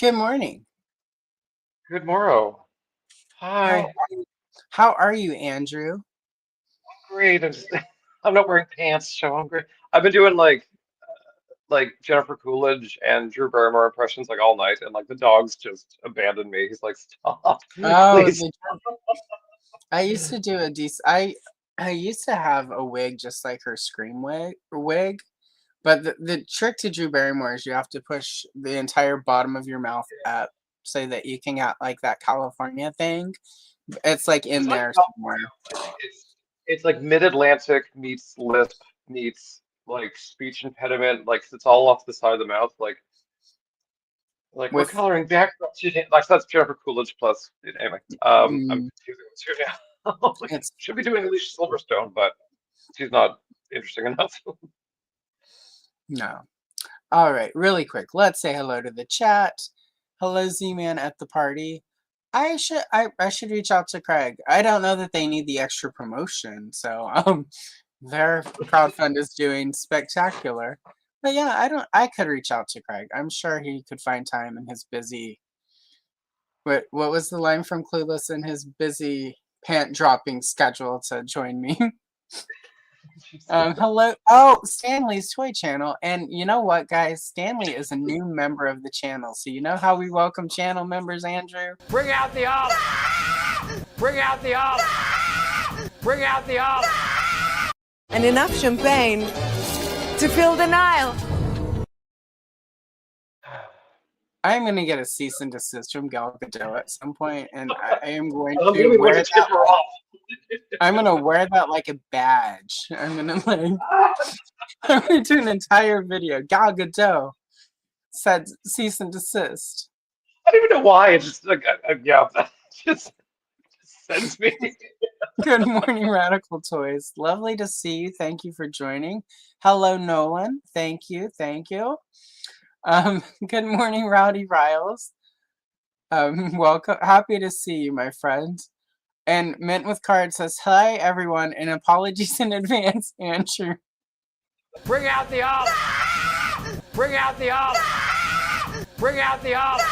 Good morning. Good morrow. How Hi. how are you, Andrew? Great. I'm not wearing pants, so I'm great. I've been doing like Jennifer Coolidge and Drew Barrymore impressions like all night, and like the dog's just abandoned me. He's like, stop, Oh, please. I used to do a decent. I used to have a wig just like her scream wig, but the trick to Drew Barrymore is you have to push the entire bottom of your mouth up so that you can get like that California thing. It's like It's in not there somewhere. California. It's like mid-Atlantic meets lisp meets like speech impediment. Like it's all off the side of the mouth. Like we're With coloring back like that's Jennifer Coolidge plus anyway. I'm mm, confusing the two now. it's Should be doing Alicia Silverstone, but she's not interesting enough. no. All right, really quick. Let's say hello to the chat. Hello, Z-Man at the party. I should reach out to Craig. I don't know that they need the extra promotion, so their crowdfund is doing spectacular. But yeah, I could reach out to Craig. I'm sure he could find time in his busy what was the line from Clueless, in his busy pant dropping schedule to join me. Hello. Oh, Stanley's Toy Channel. And you know what, guys? Stanley is a new member of the channel. So you know how we welcome channel members, Andrew? Bring out the olive! Bring out the olive! Bring out the olive! And enough champagne to fill the Nile. I'm gonna get a cease and desist from Gal Gadot at some point, and I am going I'm to gonna be wear going to tip that. her off. I'm gonna wear that like a badge. I'm gonna like. I'm gonna do an entire video. Gal Gadot said cease and desist. I don't even know why. It's just like, yeah, just sends me. Good morning, Radical Toys. Lovely to see you. Thank you for joining. Hello, Nolan. Thank you. Thank you. Good morning, Rowdy Riles. Welcome. Happy to see you, my friend. And Mint with Card says, hi, everyone, and apologies in advance, Andrew. Bring out the olive! Bring out the olive! Bring out the olive!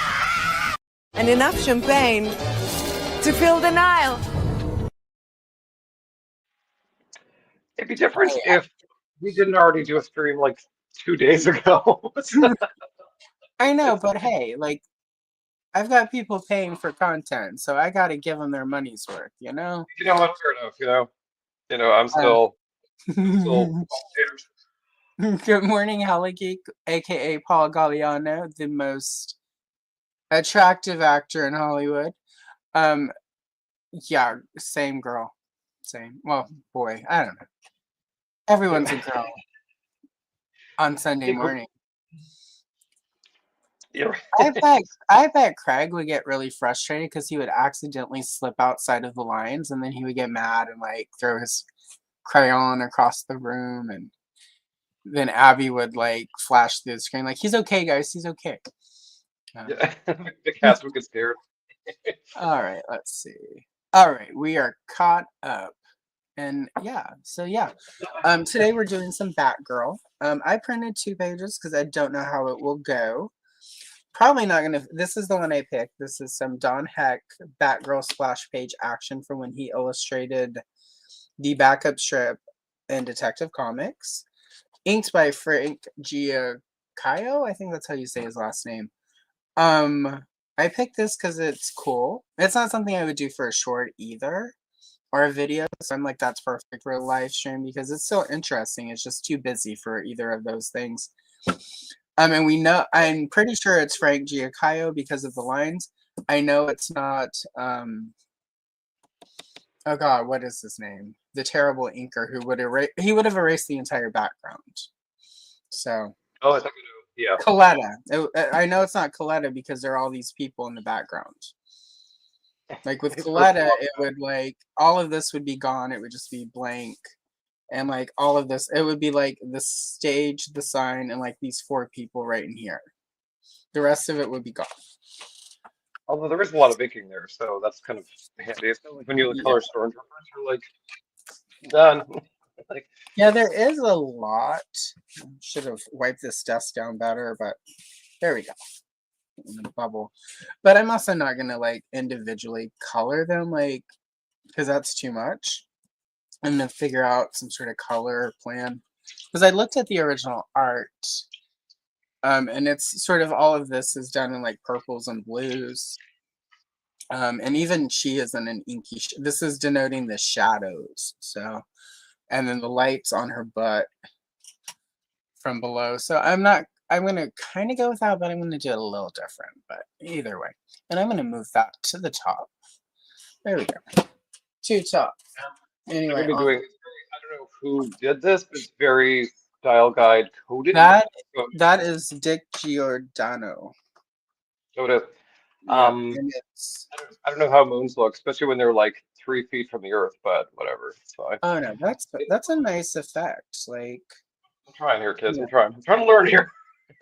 And enough champagne to fill the Nile. It'd be different if we didn't already do a stream like 2 days ago. I know, but hey, like, I've got people paying for content, so I gotta give them their money's worth, you know? You know what? Fair enough. I'm Uh, still Good morning, Heligeek, aka Paul Galliano, the most attractive actor in Hollywood. Um, yeah, same girl. Same. Well, boy, I don't know. Everyone's a girl on Sunday morning. You're I bet I bet Craig would get really frustrated because he would accidentally slip outside of the lines and then he would get mad and like throw his crayon across the room, and then Abby would like flash through the screen like, he's okay, guys, he's okay. yeah. The cats would get scared. All right, let's see. All right, we are caught up. And yeah. Today we're doing some Batgirl. I printed 2 pages because I don't know how it will go. Probably not gonna. This is the one I picked. This is some Don Heck Batgirl splash page action from when he illustrated the backup strip in Detective Comics, inked by Frank Giacomo. I think that's how you say his last name. I picked this because it's cool. It's not something I would do for a short either, or a video. So I'm like, that's perfect for a live stream because it's so interesting. It's just too busy for either of those things. And we know, I'm pretty sure it's Frank Giacomo because of the lines. I know it's not, oh God, what is his name? The terrible inker who he would have erased the entire background. So, Oh, I think I know. Coletta. I know it's not Coletta because there are all these people in the background. Like with Yeah. Coletta, it would like, all of this would be gone. It would just be blank. And like all of this, it would be like the stage, the sign, and like these 4 people right in here. The rest of it would be gone. Although there is a lot of inking there, so that's kind of handy. It's not like when you Yeah. color stormtroopers, you're like done. Like Yeah, there is a lot. Should have wiped this desk down better, but there we go. in a bubble. But I'm also not gonna like individually color them, like, because that's too much. I'm gonna figure out some sort of color plan because I looked at the original art, and it's sort of all of this is done in like purples and blues. And even she is in an inky. This is denoting the shadows. So, and then the lights on her butt from below. So I'm not. I'm gonna kind of go with that, but I'm gonna do it a little different. But either way, and I'm gonna move that to the top. There we go. To top. I'm Anyway, gonna be on doing. I don't know who did this, but it's very style guide coded. that So, that is Dick Giordano. so it is. Yep, Um, and it's I don't know how moons look, especially when they're like 3 feet from the Earth, but whatever. It's fine. oh no, that's a nice effect. Like, I'm trying here, kids. yeah. I'm trying. I'm trying to learn here.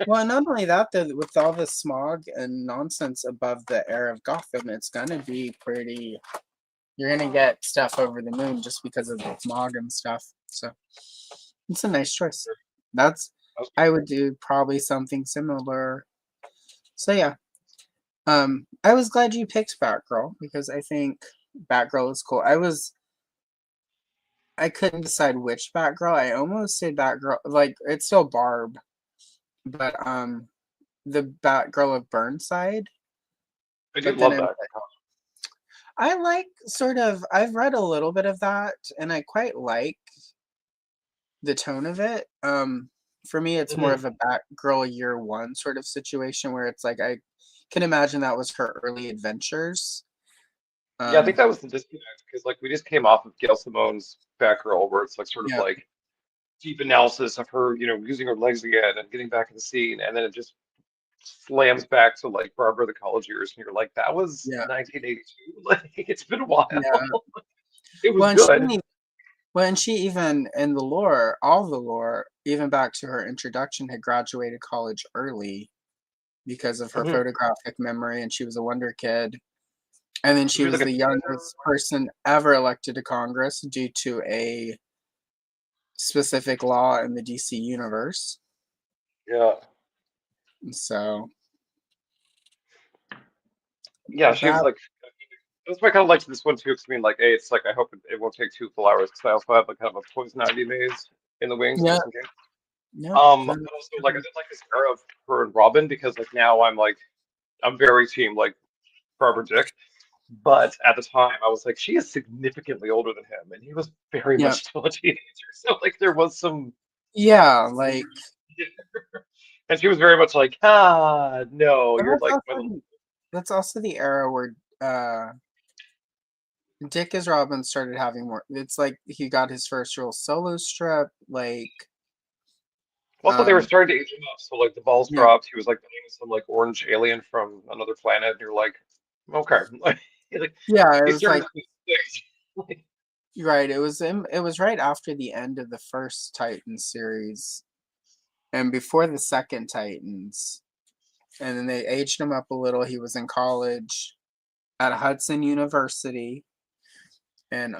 Well, not only that, though, with all the smog and nonsense above the air of Gotham, it's gonna be pretty. You're gonna get stuff over the moon just because of the smog and stuff. So it's a nice choice. That's I would do probably something similar. So yeah, I was glad you picked Batgirl because I think Batgirl is cool. I couldn't decide which Batgirl. I almost said Batgirl, like it's still Barb, but the Batgirl of Burnside. I do But then love that. I like sort of. I've read a little bit of that, and I quite like the tone of it. For me, it's more Mhm. of a Batgirl year one sort of situation where it's like I can imagine that was her early adventures. Yeah, I think Um, that was the disconnect because like we just came off of Gail Simone's Batgirl, where it's like sort of yeah, like deep analysis of her, using her legs again and getting back in the scene, and then it just slams back to like Barbara the college years, and you're like, that was yeah, 1982. Like it's been a while. yeah. It was Well, and she good. didn't even Well, and she even in the lore, all the lore, even back to her introduction, had graduated college early because of her Mhm. photographic memory, and she was a wonder kid. And then She she was was like the youngest person ever elected to Congress due to a specific law in the DC universe. yeah, So yeah. She was that, like, that's why I kind of liked this one too. Because I mean, like, hey, it's like I hope it won't take 2 full hours. Because I also have like kind of a poison ivy maze in the wings yeah, just in case. yeah, But also like I did like this era of her and Robin because like now I'm very team like Barbara Dick. But at the time, I was like, she is significantly older than him, and he was very yeah, much still a teenager. So like there was some, yeah. Like, and she was very much like, no, but you're like, my that's also the era where uh Dick as Robin started having more. It's like he got his first real solo strip. Like, also they were um, starting to age him up. So like the balls yeah, dropped. He was like some like orange alien from another planet, and you're like, okay, like yeah. It he was started like to be six. Like, right. It was right after the end of the first Titans series and before the second Titans. And then they aged him up a little. He was in college at Hudson University, and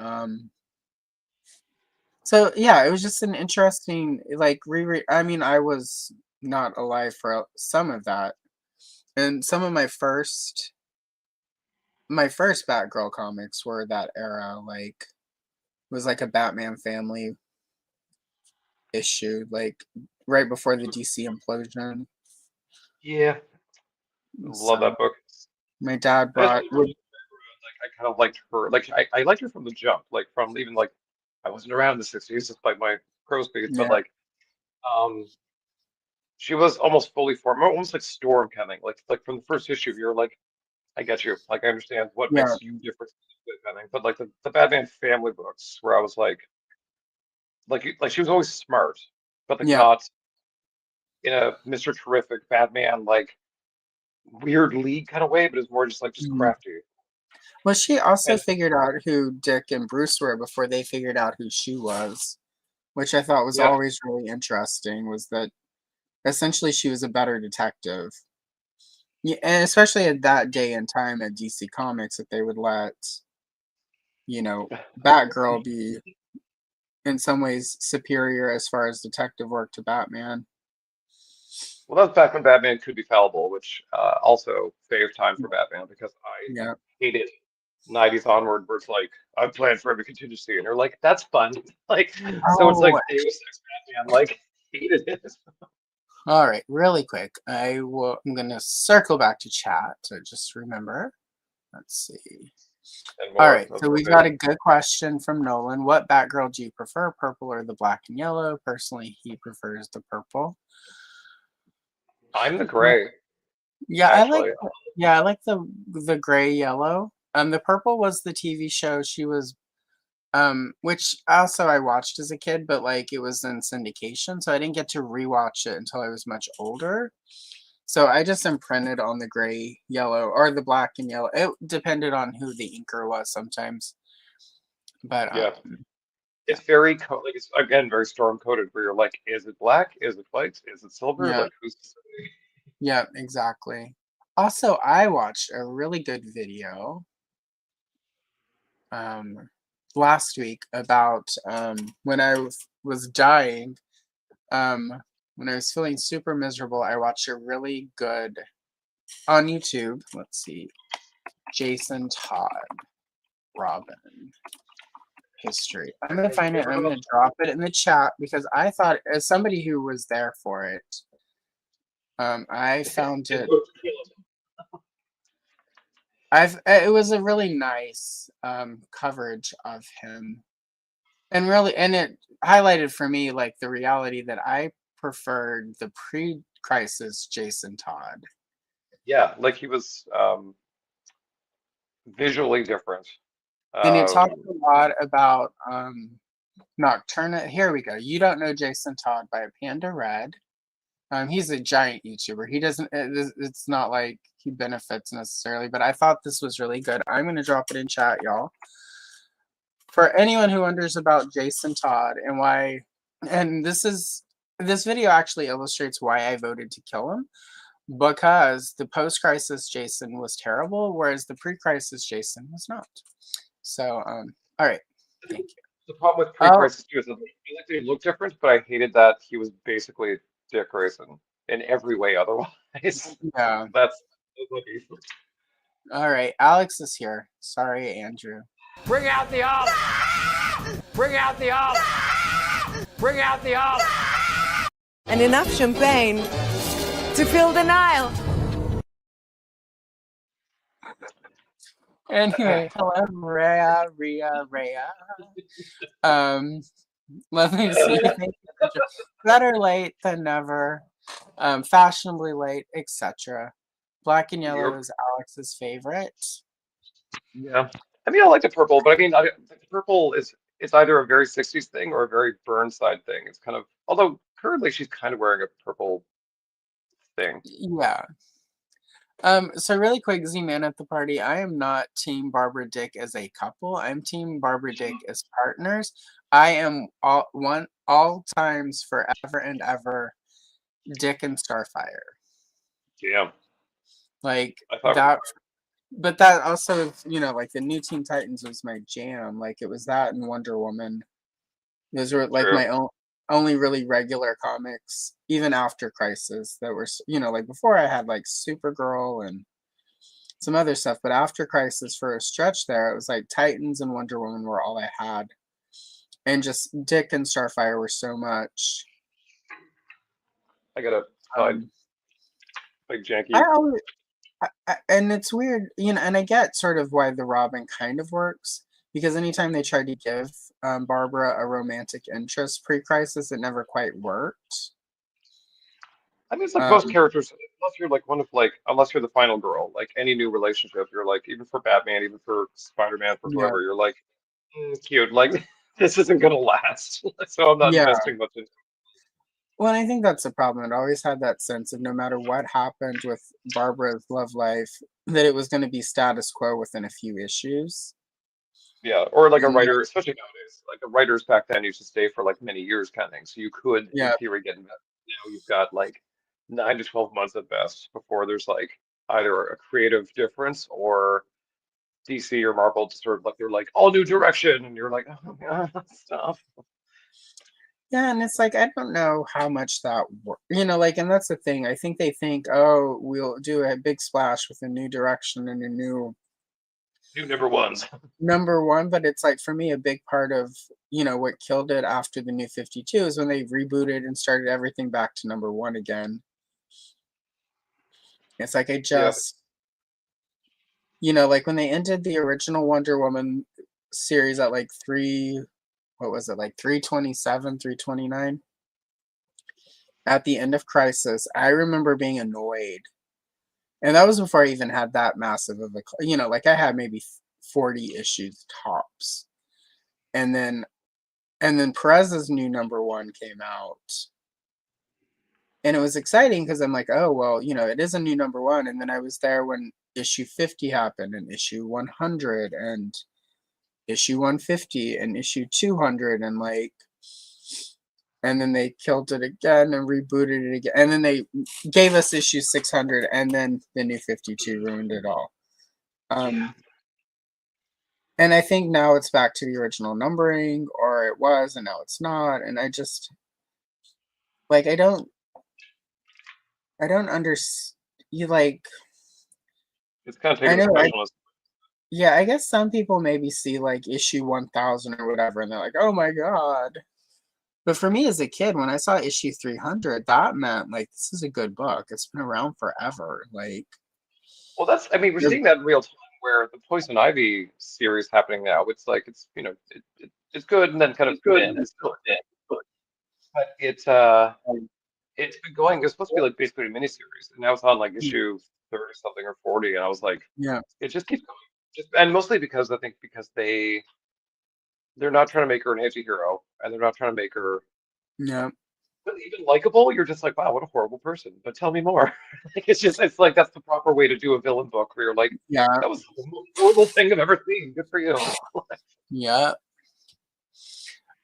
so yeah, it was just an interesting like reread. I mean, I was not alive for some of that, and some of my first Batgirl comics were that era. Like, it was like a Batman family issue, like right before the DC implosion. yeah, I love So that book. my dad As brought would like I kind of liked her. Like I liked her from the jump. Like from even like I wasn't around in the '60s, despite my crow's feet, but yeah, like um she was almost fully formed, almost like Storm coming. Like from the first issue, you're like, I get you. Like I understand what yeah, makes you different kind of thing. But like the Batman family books, where I was like she was always smart, but like yeah. not in a Mr. Terrific Batman like weird league kind of way, but it's more just like just Mhm. crafty. Well, she also And figured out who Dick and Bruce were before they figured out who she was, which I thought was yeah, always really interesting. Was that essentially she was a better detective, yeah, and especially at that day and time at DC Comics, that they would let Batgirl be in some ways superior as far as detective work to Batman. Well, that's back when Batman could be fallible, which also saved time for Batman because I Yeah. hated 90s onward where it's like, I'm planned for every contingency. And you're like, that's fun. Like, so it's Oh, like Deus Ex Batman, like, hated it. all right. Really quick. I'm gonna circle back to chat to just remember. Let's see. And All more right. of So the we got a good question from Nolan. What Batgirl do you prefer, purple or the black and yellow? Personally, he prefers the purple. I'm the gray, Yeah, I like actually. yeah, I like the gray yellow. The purple was the TV show she was which also I watched as a kid, but like it was in syndication, so I didn't get to rewatch it until I was much older. So I just imprinted on the gray yellow or the black and yellow. It depended on who the inker was sometimes. But Yeah. yeah. It's very, like, it's again, very storm coded where you're like, is it black? Is it white? Is it silver? Yeah. Like, who's to say? Yeah, exactly. Also, I watched a really good video um last week about when I was dying, um when I was feeling super miserable. I watched a really good on YouTube. Let's see. Jason Todd Robin history. I'm gonna find it and I'm gonna drop it in the chat because I thought, as somebody who was there for it, I found It it. looked real. It was a really nice coverage of him, and really, and it highlighted for me like the reality that I preferred the pre-crisis Jason Todd, Yeah, like he was visually different. and it talked Um, a lot about Nocturna. Here we go. You don't know Jason Todd by Panda Red. He's a giant YouTuber. He doesn't. It's not like he benefits necessarily, but I thought this was really good. I'm gonna drop it in chat, y'all. For anyone who wonders about Jason Todd and why, and this video actually illustrates why I voted to kill him, because the post-crisis Jason was terrible, whereas the pre-crisis Jason was not. So, all right, thank you. the problem with Oh, pre-crisis too is that I feel like they look different, but I hated that he was basically Dick Grayson in every way otherwise. yeah. That's All right, Alex is here. Sorry, Andrew. Bring out the olive. Bring out the olive. Bring out the olive. And enough champagne to fill the Nile. Anyway, hello, Rhea. Um, lovely to see you. Thank you. Better late than never. Fashionably late, etc. Black and yellow Yep. is Alex's favorite. Yeah. I mean, I like the purple, but I mean, the purple is it's either a very 60s thing or a very Burnside thing. It's kind of, although currently she's kind of wearing a purple thing. Yeah. So really quick, Z-Man at the party. I am not Team Barbara Dick as a couple. I'm Team Barbara Dick as partners. I am all times forever and ever Dick and Starfire. Yeah. Like I thought that, but that also, like the new Teen Titans was my jam. Like it was that and Wonder Woman. Those were like true. my only really regular comics, even after Crisis, that were, like before I had like Supergirl and some other stuff, but after Crisis for a stretch there, it was like Titans and Wonder Woman were all I had. And just Dick and Starfire were so much. I gotta find Um, like I janky. always, and it's weird, and I get sort of why the Robin kind of works, because anytime they tried to give Barbara a romantic interest pre-crisis, it never quite worked. I mean, it's like most Um, characters, unless you're like one of like, unless you're the final girl, like any new relationship, you're like, even for Batman, even for Spider-Man, for yeah, whoever, you're like, cute. Like, this isn't gonna last. So I'm not yeah. investing much in. Well, and I think that's the problem. It always had that sense of no matter what happened with Barbara's love life, that it was going to be status quo within a few issues. Yeah, or like a And writer, especially nowadays, like the writers back then used to stay for like many years kind of thing. So you could, in yeah, theory, get invested. Now you've got like 9 to 12 months at best before there's like either a creative difference or DC or Marvel to sort of like they're like all new direction, and you're like, oh my God, stop. Yeah, and it's like I don't know how much that work, like, and that's the thing. I think they think, oh, we'll do a big splash with a new direction and a new New number ones. number one, but it's like for me a big part of what killed it after the New 52 is when they rebooted and started everything back to number one again. It's like I Yeah. just like when they ended the original Wonder Woman series at like what was it, like 327, 329 at the end of Crisis, I remember being annoyed. And that was before I even had that massive of a, like I had maybe 40 issues tops. And then Perez's new number one came out. And it was exciting because I'm like, oh, well, it is a new number one. And then I was there when issue 50 happened, and issue 100, and issue 150, and issue 200. And then they killed it again and rebooted it again. And then they gave us issue 600, and then the New 52 ruined it all. And I think now it's back to the original numbering, or it was, and now it's not. And I just, like, I don't understand. You like, It's kind of I taking the know, specialist. yeah, I guess some people maybe see like issue 1000 or whatever, and they're like, oh my God. But for me as a kid, when I saw issue 300, that meant like, this is a good book. It's been around forever. Like, Well, I mean, we're you're- seeing that in real time where the Poison Ivy series happening now. It's like it's good and then kind of meh. It's still meh, but it's been going. It's supposed to be like basically a miniseries, and now it's on like issue 30 something or 40, and I was like, yeah, it just keeps going. Just and mostly because I think because they're not trying to make her an anti-hero, and they're not trying to make her yeah, really even likable. You're just like, wow, what a horrible person. But tell me more. Like it's like that's the proper way to do a villain book where you're like, yeah, that was the most horrible thing I've ever seen. Good for you. yeah.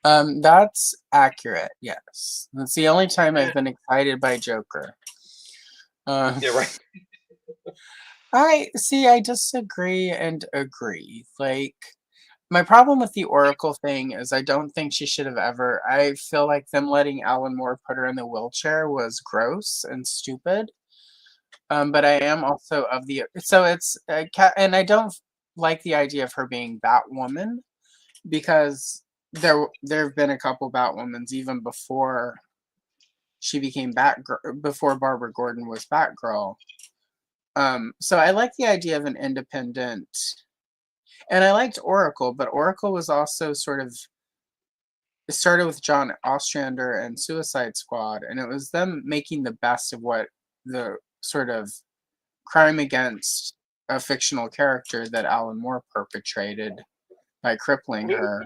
That's accurate. Yes, that's the only time I've been excited by Joker. Yeah, right. I see. I disagree and agree. Like, my problem with the Oracle thing is I don't think she should have ever. I feel like them letting Alan Moore put her in the wheelchair was gross and stupid. But I am also of the so it's and I don't like the idea of her being Batwoman because there have been a couple Batwomans even before she became Batgirl, before Barbara Gordon was Batgirl. So I like the idea of an independent, and I liked Oracle, but Oracle was also sort of, it started with John Ostrander and Suicide Squad, and it was them making the best of what the sort of crime against a fictional character that Alan Moore perpetrated by crippling her.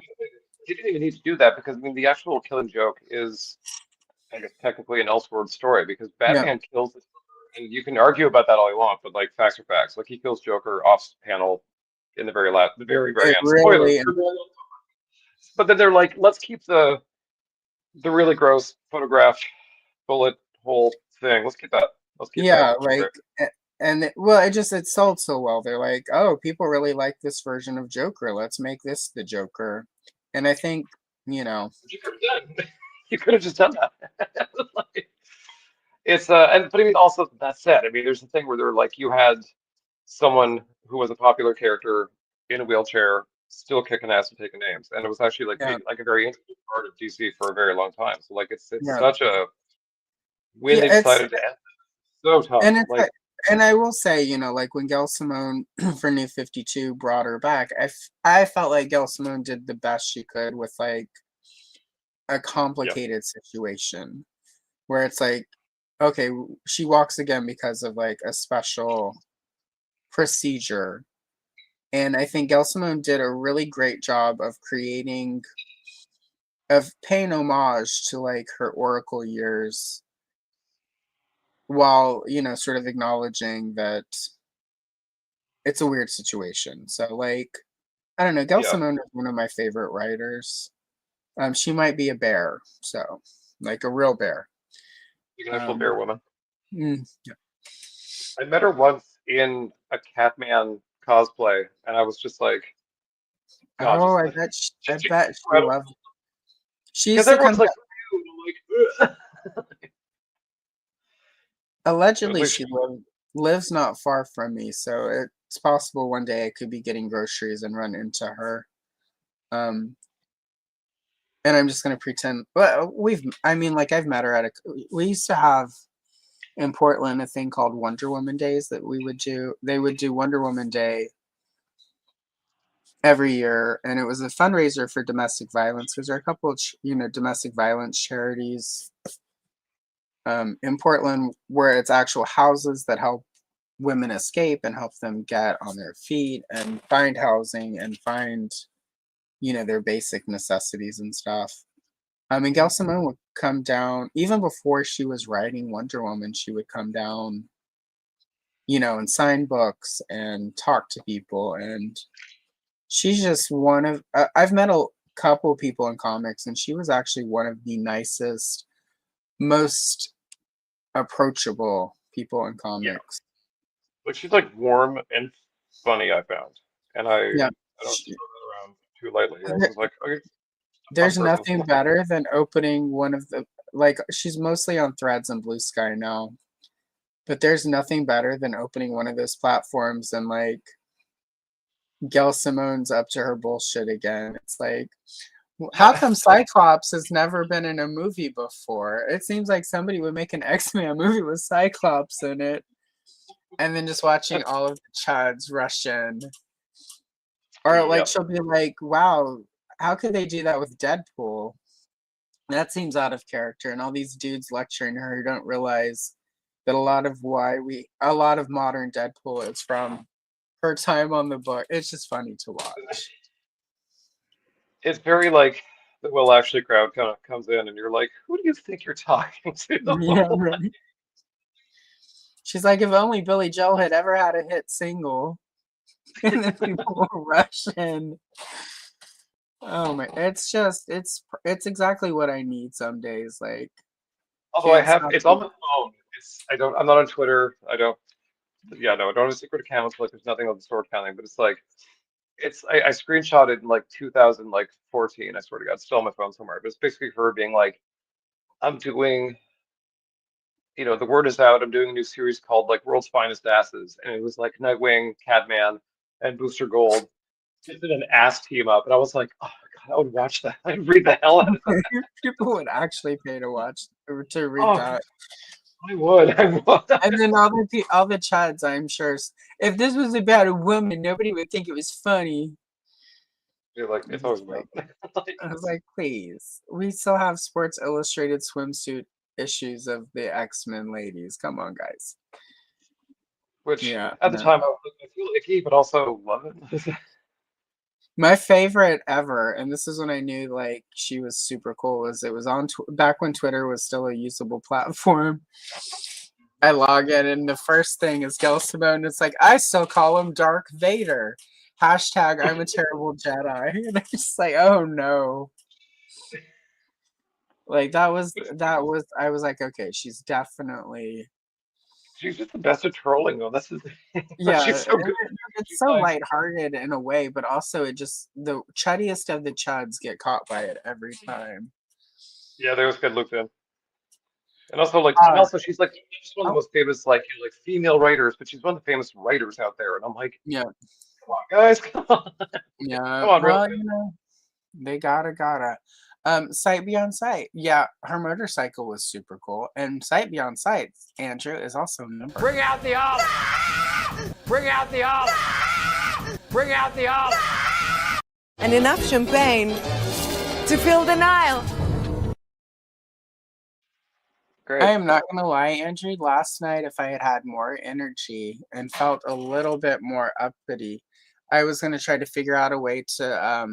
You didn't even need to do that because I mean the actual Killing Joke is, I guess, technically an Elseworld story because Yeah, Batman kills the Joker, and you can argue about that all you want, but like facts are facts. Like he kills Joker off panel in the very it end. Spoiler. really, But then they're like, let's keep the really gross photograph bullet hole thing. Let's keep that. Let's keep that. yeah, like, well, it sold so well. They're like, oh, people really like this version of Joker. Let's make this the Joker. And I think, You could have done. You could have just done that. Like, it's and but I mean also that said, I mean there's a thing where they're like you had someone who was a popular character in a wheelchair still kicking ass and taking names, and it was actually yeah, like a very interesting part of DC for a very long time. So like it's yeah, such a yeah. when they decided to end so tough. And it's Like like, and I will say, like when Gail Simone for New 52 brought her back, I felt like Gail Simone did the best she could with like a yeah, complicated situation where it's like, okay, she walks again because of like a special procedure. And I think Gail Simone did a really great job of paying homage to like her Oracle years while, sort of acknowledging that it's a weird situation. So like, I don't know, Gail yeah, Simone is one of my favorite writers. She might be a bear, so like a real bear. she's an actual Um, bear woman. yeah. I met her once in a Catman cosplay, and I was just like, God, Oh, just I bet she incredible. loved. She Because used to come everyone's like, to. like, ugh. Allegedly, Like, she lives not far from me, so it's possible one day I could be getting groceries and run into her. Um, and I'm just gonna pretend. Well, I mean, like I've met her at a. We used to have in Portland a thing called Wonder Woman Days that we would do. They would do Wonder Woman Day every year, and it was a fundraiser for domestic violence because there are a couple of domestic violence charities in Portland where it's actual houses that help women escape and help them get on their feet and find housing and find their basic necessities and stuff. And Gail Simone would come down even before she was writing Wonder Woman. She would come down, and sign books and talk to people. And she's just one of. I've met a couple people in comics, and she was actually one of the nicest, most approachable people in yeah, comics. like she's like warm and funny, I found, and I Yeah. don't throw that around too lightly. I There- was like, okay, fun There's person. nothing better than opening one of the she's mostly on Threads and Blue Sky now, but there's nothing better than opening one of those platforms and Gail Simone's up to her bullshit again. It's like, how come Cyclops has never been in a movie before? It seems like somebody would make an X-Men movie with Cyclops in it, and then just watching all of the chuds rush in. Or Yep. she'll be like, wow, how could they do that with Deadpool? That seems out of character. And all these dudes lecturing her who don't realize that a lot of modern Deadpool is from her time on the book. It's just funny to watch. It's very like the Will Ashley crowd kind of comes in, and you're like, who do you think you're talking Yeah, to? right. She's like, if only Billy Joel had ever had a hit single. And then people will rush in. Oh my, it's exactly what I need some days. Like, Although I can't have, stop. it's on my phone. I'm not on Twitter. Yeah, no, I don't have a secret account. Like, there's nothing on the store counting, but it's like, I screenshotted in like 2014. I swear to God, it's still on my phone somewhere. But it's basically her being like, I'm doing, the word is out. I'm doing a new series called like World's Finest Asses, and it was like Nightwing, Catman, and Booster Gold just did an ass team up, and I was like, oh my God, I would watch that. I'd read the hell out of that. People would actually pay to watch or to read Oh, that. I would. I would. And then all the chuds, I'm sure, if this was about a woman, nobody would think it was funny. You're like, it's always about. I was like, please, we still have Sports Illustrated swimsuit issues of the X-Men ladies. Come on, guys. Which Yeah, at the no. time I feel icky, but also love it. My favorite ever, and this is when I knew she was super cool, was it was on back when Twitter was still a usable platform. I log in and the first thing is Gail Simone. It's like, I still call him Dark Vader. Hashtag I'm a terrible Jedi. And I'm just like, oh no. That was I was like, okay, she's definitely She's just the best at trolling, though. That's the thing. yeah, She's so good. it's so lighthearted in a way, but also the chuddiest of the chuds get caught by it every time. Yeah, they always get looped in. And also, she's like she's one of the most famous like female writers, but she's one of the famous writers out there. And I'm like, yeah, come on, guys, come on, yeah. come on, Well, really. they gotta. Sight Beyond Sight. Yeah, her motorcycle was super cool. And Sight Beyond Sight, Andrew, is also a number. Bring out the off. Bring out the off. Bring out the off. And enough champagne to fill the Nile. Great. I am not gonna lie, Andrew. Last night, if I had had more energy and felt a little bit more uppity, I was gonna try to figure out a way to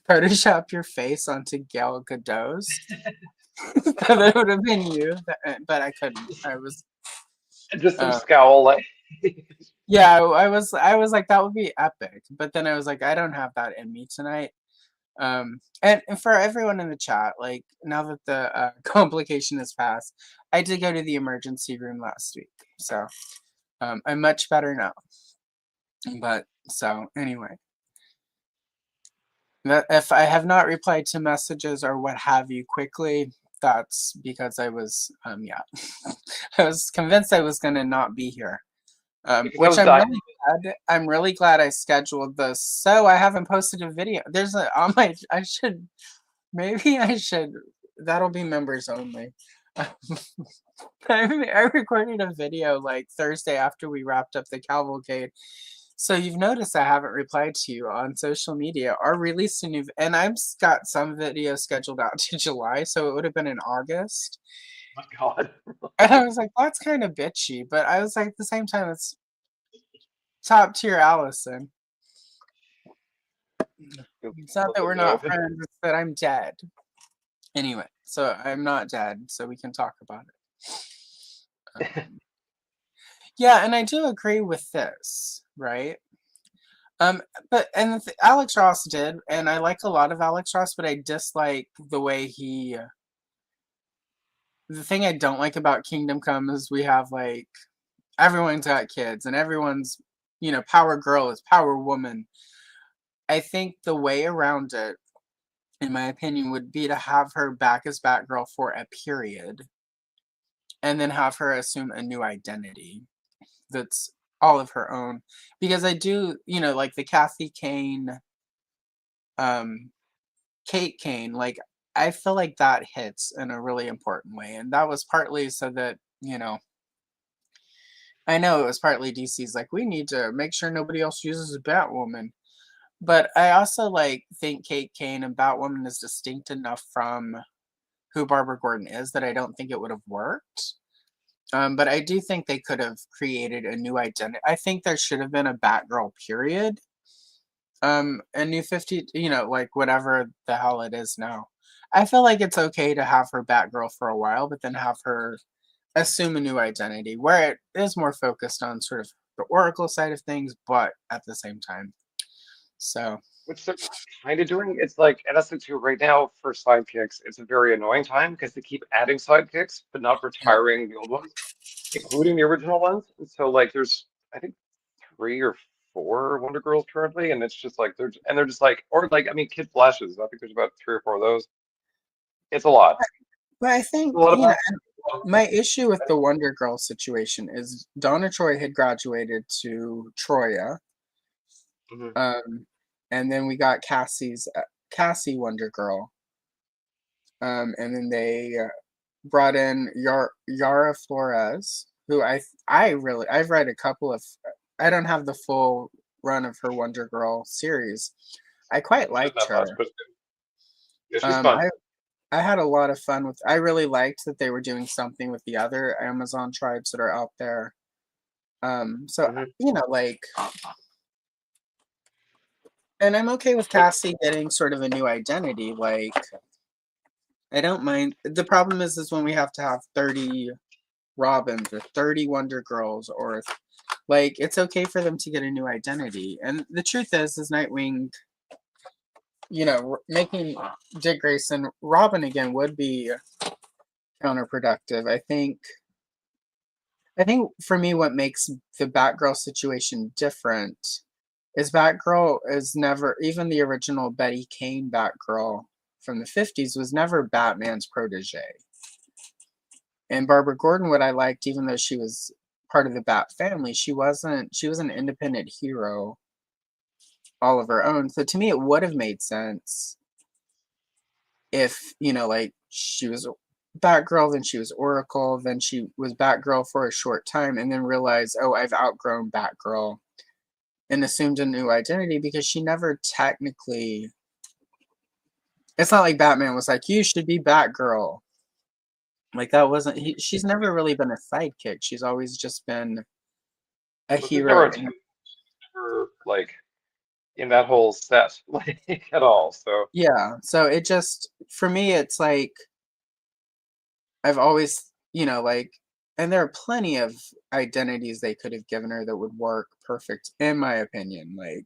Photoshop your face onto Gal Gadot's. That would have been you, but I couldn't. I was Just some scowl, like. yeah. I was like, that would be epic. But then I was like, I don't have that in me tonight. And for everyone in the chat, now that the complication has passed, I did go to the emergency room last week, so I'm much better now. But so anyway, that if I have not replied to messages or what have you quickly, that's because I was yeah, I was convinced I was gonna not be here. Because I Which was dying. I'm really glad I scheduled this. So I haven't posted a video. There's a on my I should maybe I should that'll be members only. I recorded a video like Thursday after we wrapped up the cavalcade. So you've noticed I haven't replied to you on social media or released a new, and got some videos scheduled out to July, so it would have been in August. Oh my God. And I was like, that's kind of bitchy, but I was like, at the same time, it's top tier Allison. It's not that we're not friends, it's that I'm dead. Anyway, so I'm not dead, so we can talk about it. Yeah, and I do agree with this, right? But Alex Ross did, and I like a lot of Alex Ross, but I dislike the way he. The thing I don't like about Kingdom Come is we have like everyone's got kids, and everyone's power girl is power woman. I think the way around it, in my opinion, would be to have her back as Batgirl for a period, and then have her assume a new identity that's all of her own. Because I do, like the Kathy Kane, Kate Kane, like I feel like that hits in a really important way. And that was partly so that, I know it was partly DC's like, we need to make sure nobody else uses a Batwoman. But I also like think Kate Kane and Batwoman is distinct enough from who Barbara Gordon is that I don't think it would have worked. But I do think they could have created a new identity. I think there should have been a Batgirl period. A new 50, like whatever the hell it is now. I feel like it's okay to have her Batgirl for a while, but then have her assume a new identity where it is more focused on sort of the Oracle side of things, but at the same time. So Which they're kind of doing. It's like, and that's the two right now for sidekicks. It's a very annoying time because they keep adding sidekicks, but not yeah, retiring the old ones, including the original ones. And so, like, there's, I think, 3 or 4 Wonder Girls currently, and it's just like they're just like, or like, I mean, Kid Flashes. I think there's about 3 or 4 of those. It's a lot. but I think A lot of my issue with the Wonder Girl situation is Donna Troy had graduated to Troya, Mhm. and then we got Cassie Wonder Girl, and then they brought in Yara Flores, who I've read a couple of. I don't have the full run of her Wonder Girl series. I quite She's liked not much, her. but yeah, she's fun. I had a lot of fun with. I really liked that they were doing something with the other Amazon tribes that are out there. So Mhm. like, and I'm okay with But Cassie getting sort of a new identity. Like, I don't mind. The problem is when we have to have 30 Robins or 30 Wonder Girls, or like, it's okay for them to get a new identity. And the truth is Nightwing, making Dick Grayson Robin again would be counterproductive. I think for me, what makes the Batgirl situation different is Batgirl is never, even the original Betty Kane Batgirl from the 50s was never Batman's protege. And Barbara Gordon, what I liked, even though she was part of the Bat family, she was an independent hero all of her own. So to me, it would have made sense if, like she was Batgirl, then she was Oracle, then she was Batgirl for a short time, and then realized, oh, I've outgrown Batgirl, and assumed a new identity because she never technically. It's not like Batman was like, you should be Batgirl. Like that wasn't. She's never really been a sidekick. She's always just been a was it never hero. attempted like in that whole set like at all? So Yeah. So it just for me, it's like I've always, like, and there are plenty of identities they could have given her that would work perfect, in my opinion. Like,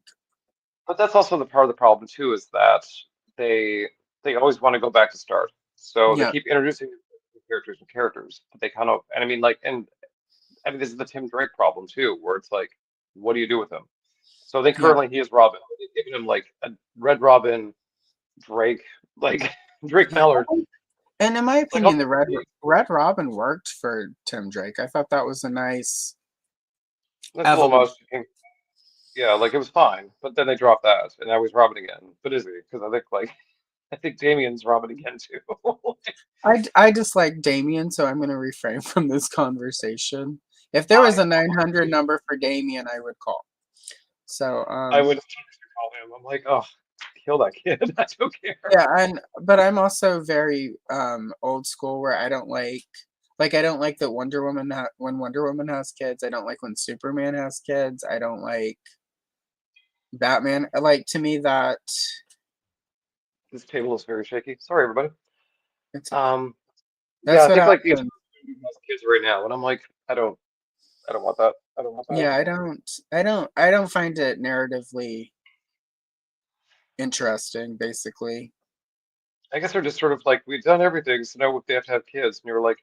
but that's also the part of the problem too, is that they they always want to go back to start. So they yeah, keep introducing characters, but they kind of, and I mean, like, and I mean, this is the Tim Drake problem too, where it's like, what do you do with him? So they yeah, currently he is Robin. They've given him like a Red Robin, Drake, like Drake Mallard. And in my Like all opinion, the Red Robin worked for Tim Drake. I thought that was a nice that's a little evolution. much. Yeah, like it was fine, but then they dropped that, and now he's Robin again. But is he? Because I think Damien's Robin again too. I dislike Damien, so I'm going to refrain from this conversation. If there was I a 900 number for Damien, I would call. So, I would call him. I'm like, oh, kill that kid. I don't care. yeah, but I'm also very old school where I don't I don't like that when Wonder Woman has kids. I don't like when Superman has kids. I don't like Batman. Like to me that This table is very shaky. Sorry, everybody. it's Um, yeah, that's I what think like the happens. has kids right now, and I'm like, I don't want that. I don't want that. Yeah, I don't find it narratively interesting, basically. I guess they're just sort of like we've done everything, so now they have to have kids, and you're like,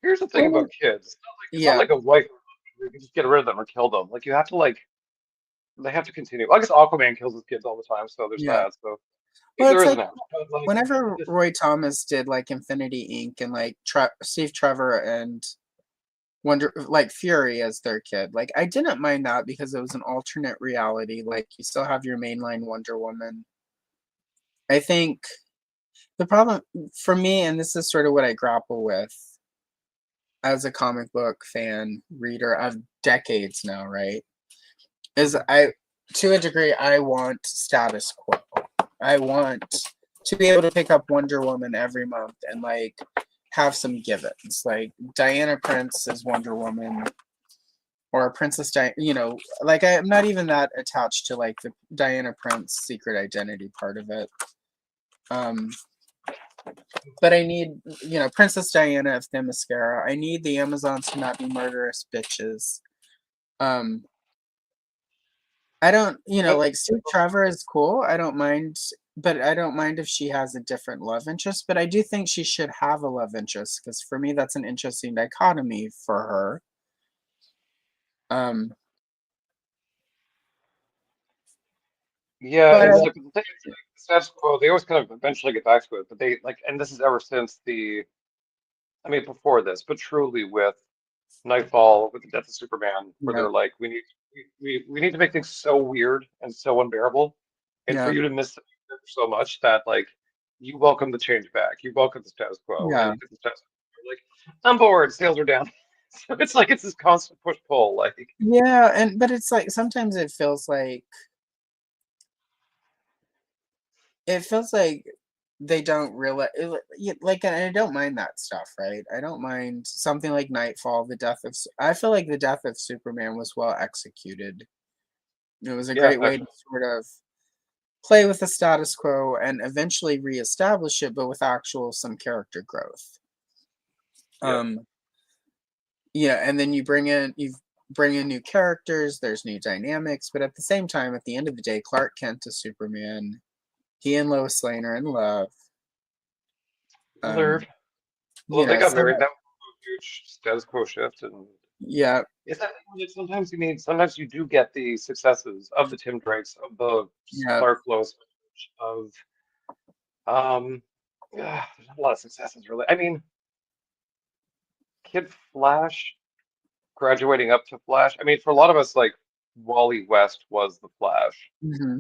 here's the thing Well, about kids. It's not yeah, like a wife. You can just get rid of them or kill them. Like you have to they have to continue. I guess Aquaman kills his kids all the time, so there's yeah. that. So maybe Well, there it's is like an out. But like, whenever just, Roy Thomas did like Infinity Inc. and like Steve Trevor and Wonder like Fury as their kid, like I didn't mind that because it was an alternate reality. Like you still have your mainline Wonder Woman. I think the problem for me, and this is sort of what I grapple with as a comic book fan reader of decades now, right? Is to a degree I want status quo. I want to be able to pick up Wonder Woman every month and like have some givens. Like Diana Prince is Wonder Woman or Princess Diana, like I'm not even that attached to like the Diana Prince secret identity part of it. Um but I need, Princess Diana of Themyscira. I need the Amazons to not be murderous bitches. Um I don't, but like Steve Trevor is cool. I don't mind, but I don't mind if she has a different love interest. But I do think she should have a love interest because for me, that's an interesting dichotomy for her. Um, yeah, but it's like the thing is, like, the status quo. They always kind of eventually get back to it, but they like, and this is ever since I mean, before this, but truly with Nightfall, with the death of Superman, where yeah, they're like, we need to make things so weird and so unbearable, and for yeah, you to miss it so much that like you welcome the change back, you welcome the status quo, and yeah, you get the status quo. You're like, I'm bored, sales are down. So it's like it's this constant push pull. Like, yeah. But it's like sometimes it feels like they don't realize like, and I don't mind that stuff, right? I don't mind something like Nightfall. I feel like the death of Superman was well executed. It was a yeah, great way to actually, sort of play with the status quo and eventually reestablish it, but with actual some character growth. yeah. Um, yeah, and then you bring in new characters, there's new dynamics, but at the same time, at the end of the day, Clark Kent is Superman. He and Lois Lane are in love. Well, Um, well, they got so married. That was a huge status quo shift, and yeah, is that like sometimes you do get the successes of the Tim Drakes, of the yeah, Clark Lois, of there's not a lot of successes really. I mean, Kid Flash graduating up to Flash. I mean, for a lot of us, like Wally West was the Flash. hmm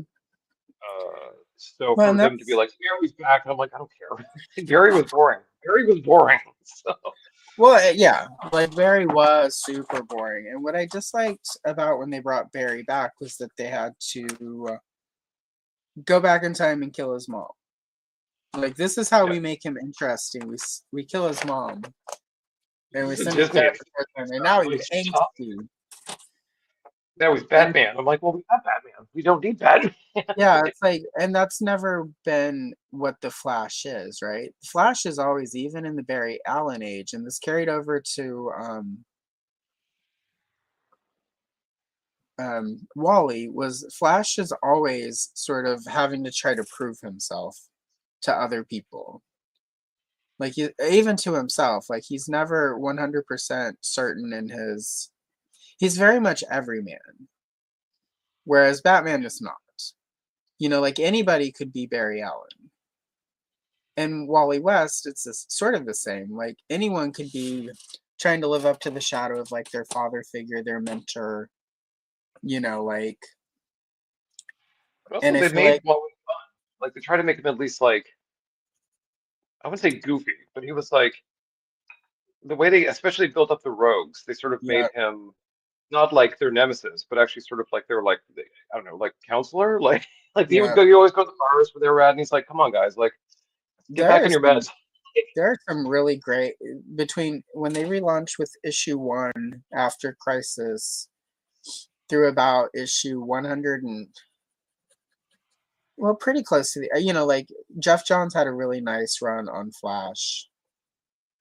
So well, and for him to be that's like, Barry's back, I'm like, I don't care. Barry was boring. Barry was boring. So yeah, like Barry was super boring, and what I disliked about when they brought Barry back was that they had to go back in time and kill his mom. Like this is how yeah, we make him interesting. We kill his mom and we this is send him Disney. back It's to prison, and not now really he's tough. angsty. Now he's And Batman. I'm like, well, we have Batman. We don't need Batman. yeah, it's like, and that's never been what the Flash is, right? Flash is always, even in the Barry Allen age, and this carried over to Wally. Was Flash is always sort of having to try to prove himself to other people, like even to himself. Like he's never 100% certain in his. He's very much everyman, whereas Batman is not. Like anybody could be Barry Allen. in Wally West, it's sort of the same. Like anyone could be trying to live up to the shadow of like their father figure, their mentor, like, But and also, I they feel made like, Wally fun. Like they try to make him at least like I wouldn't say goofy, but he was like the way they especially built up the rogues. They sort of yeah, made him not like their nemesis, but actually sort of like they were like I don't know, like counselor. Like he would yeah, go. You always go to the bars where they were at, and he's like, "Come on, guys, like get there back are on your some meds." there are some really great between when they relaunched with issue 1 after Crisis through about issue 100 and well, pretty close to the like Jeff Johns had a really nice run on Flash.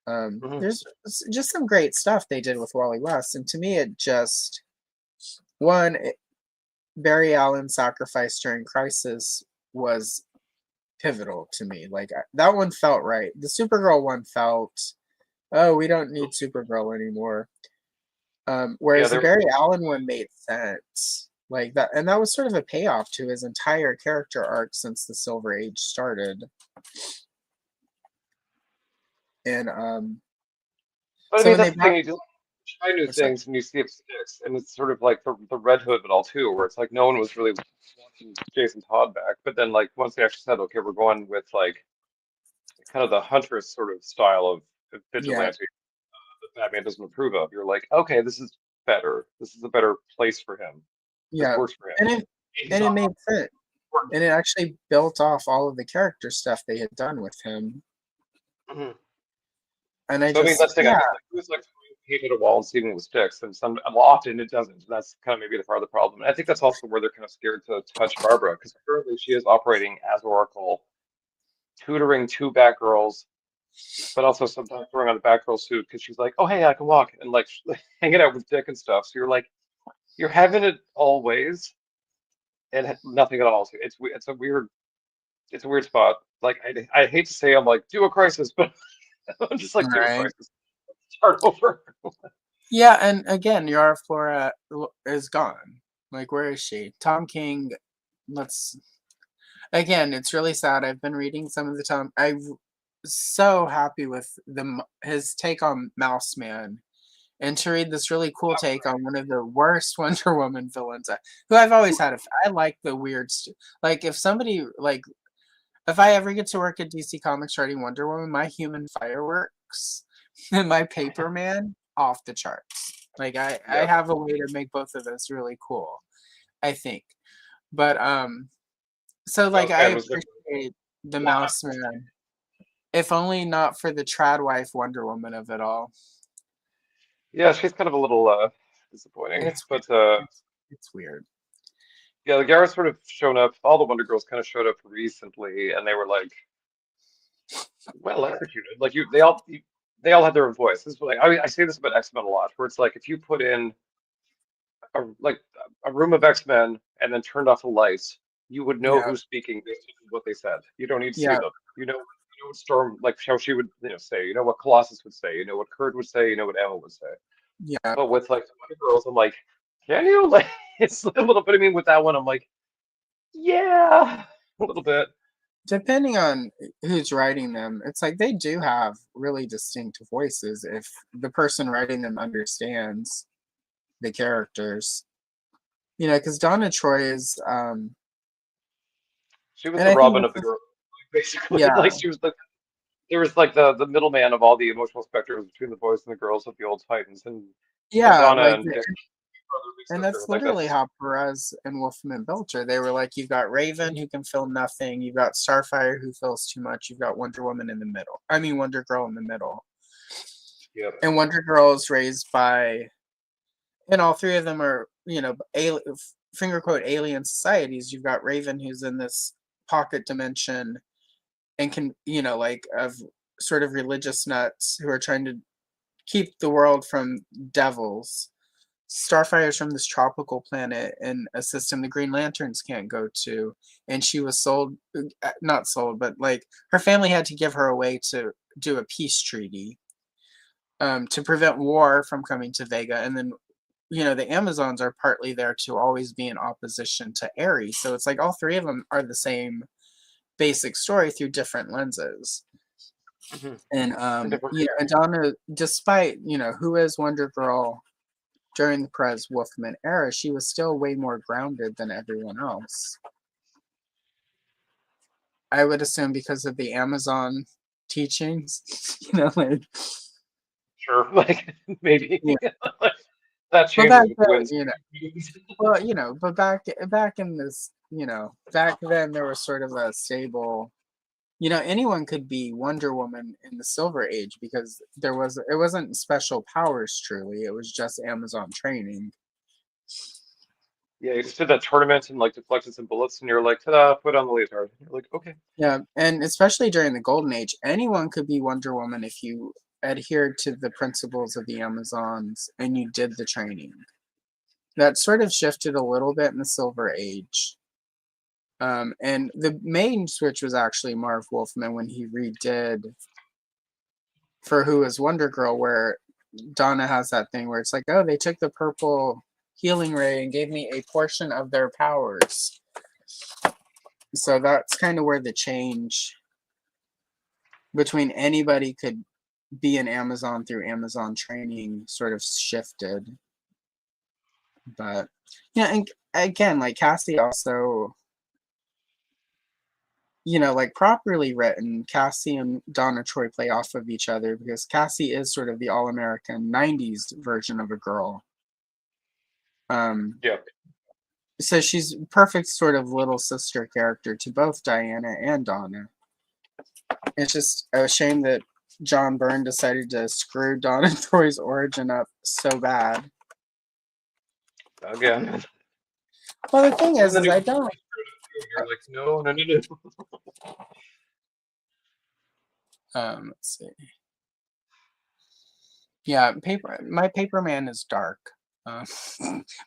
Mhm. There's just some great stuff they did with Wally West, and to me, it just one Barry Allen's sacrifice during Crisis was pivotal to me. Like that one felt right. The Supergirl one felt, oh, we don't need Supergirl anymore. Yeah, Whereas the there. Barry Allen one made sense. Like that, and that was sort of a payoff to his entire character arc since the Silver Age started. And But I so mean, when they that's the thing. brought, You do try new oh, sorry, things and you see it sticks, and it's sort of like the Red Hood of it all too, where it's like no one was really wanting Jason Todd back, but then like once they actually said, okay, we're going with like kind of the Huntress sort of style of yeah, vigilante that Batman doesn't approve of, you're like, okay, this is better. This is a better place for him. This yeah, works for him. and it He's and it not made sense, and it actually built off all of the character stuff they had done with him. Mhm. And I So I mean, just, that's the thing. I yeah, think like, it was like throwing paint at a wall and seeing it with sticks, and well, often it doesn't. And that's kind of maybe the part of the problem. And I think that's also where they're kind of scared to touch Barbara because currently she is operating as Oracle, tutoring two Batgirls, but also sometimes throwing on a Batgirl suit because she's like, "Oh, hey, I can walk," and like hanging out with Dick and stuff. So you're like, you're having it all ways and nothing at all. So it's a weird spot. Like I hate to say I'm like do a crisis, but I'm just like do a right. crisis, start over. Yeah, and again, Yara Flora is gone. Like, where is she? Tom King, let's again, it's really sad. I've been reading some of the Tom. I'm so happy with his take on Mouse Man, and to read this really cool take on one of the worst Wonder Woman villains, who I've always had. I like the weird, like if somebody like if I ever get to work at DC Comics writing Wonder Woman, my Human Fireworks and my Paper Man off the charts. Like I Yep. have a way to make both of those really cool, I think. But so like Mouse I Man was the appreciate the one. Mouse Man, if only not for the trad wife Wonder Woman of it all. Yeah, she's kind of a little disappointing. It's But it's weird. yeah, the Garrett's sort of shown up. All the Wonder Girls kind of showed up recently, and they were like well executed. Like they all had their own voice. This is like I say this about X-Men a lot, where it's like if you put in like a room of X-Men and then turned off the lights, you would know Yeah, who's speaking based on what they said. You don't need to see yeah, them. You know what Storm like how she would say. You know what Colossus would say. You know what Kurt would say. You know what Emma would say. yeah. But with like the Wonder Girls, I'm like, can you? Like, it's a little bit. I mean, with that one, I'm like, yeah, a little bit. Depending on who's writing them, it's like they do have really distinct voices if the person writing them understands the characters. Because Donna Troy is, She was and the I think Robin this of the is, girl, basically. yeah, Like she was the there was like the middleman of all the emotional spectrums between the boys and the girls of the old Titans, and yeah, Donna like, and Dick, brother, big and sister. that's Like literally that's how Perez and Wolfman built her. They were like, you've got Raven who can feel nothing, you've got Starfire who feels too much, you've got Wonder Woman in the middle. I mean, Wonder Girl in the middle. yep. And Wonder Girl is raised by, and all three of them are, finger quote alien societies. You've got Raven who's in this pocket dimension and can, like of sort of religious nuts who are trying to keep the world from devils. Starfire's from this tropical planet in a system the Green Lanterns can't go to, and she was sold, not sold, but like her family had to give her away to do a peace treaty, to prevent war from coming to Vega, and then the Amazons are partly there to always be in opposition to Ares. So it's like all three of them are the same basic story through different lenses. Mhm. And And different. and Donna, despite who is Wonder Girl during the Perez Wolfman era, she was still way more grounded than everyone else. I would assume because of the Amazon teachings, like Sure, like maybe yeah. that But back changes with then, wins. well, but back in this, back then there was sort of a stable. Anyone could be Wonder Woman in the Silver Age because it wasn't special powers truly. It was just Amazon training. Yeah, you just did that tournament and like deflected some bullets, and you're like, ta-da, put on the leotard. You're like, okay. Yeah, and especially during the Golden Age, anyone could be Wonder Woman if you adhered to the principles of the Amazons and you did the training. That sort of shifted a little bit in the Silver Age. And the main switch was actually Marv Wolfman when he redid For Who is Wonder Girl, where Donna has that thing where it's like, oh, they took the purple healing ray and gave me a portion of their powers. So that's kind of where the change between anybody could be an Amazon through Amazon training sort of shifted. But yeah, and again, like Cassie also, like properly written, Cassie and Donna Troy play off of each other because Cassie is sort of the all-American 90s version of a girl. Yeah. So she's perfect sort of little sister character to both Diana and Donna. It's just a shame that John Byrne decided to screw Donna Troy's origin up so bad. Again. Well, the thing And is then I don't. you're like, no, no, no, no. Let's see. Yeah, My Paper Man is dark. Um,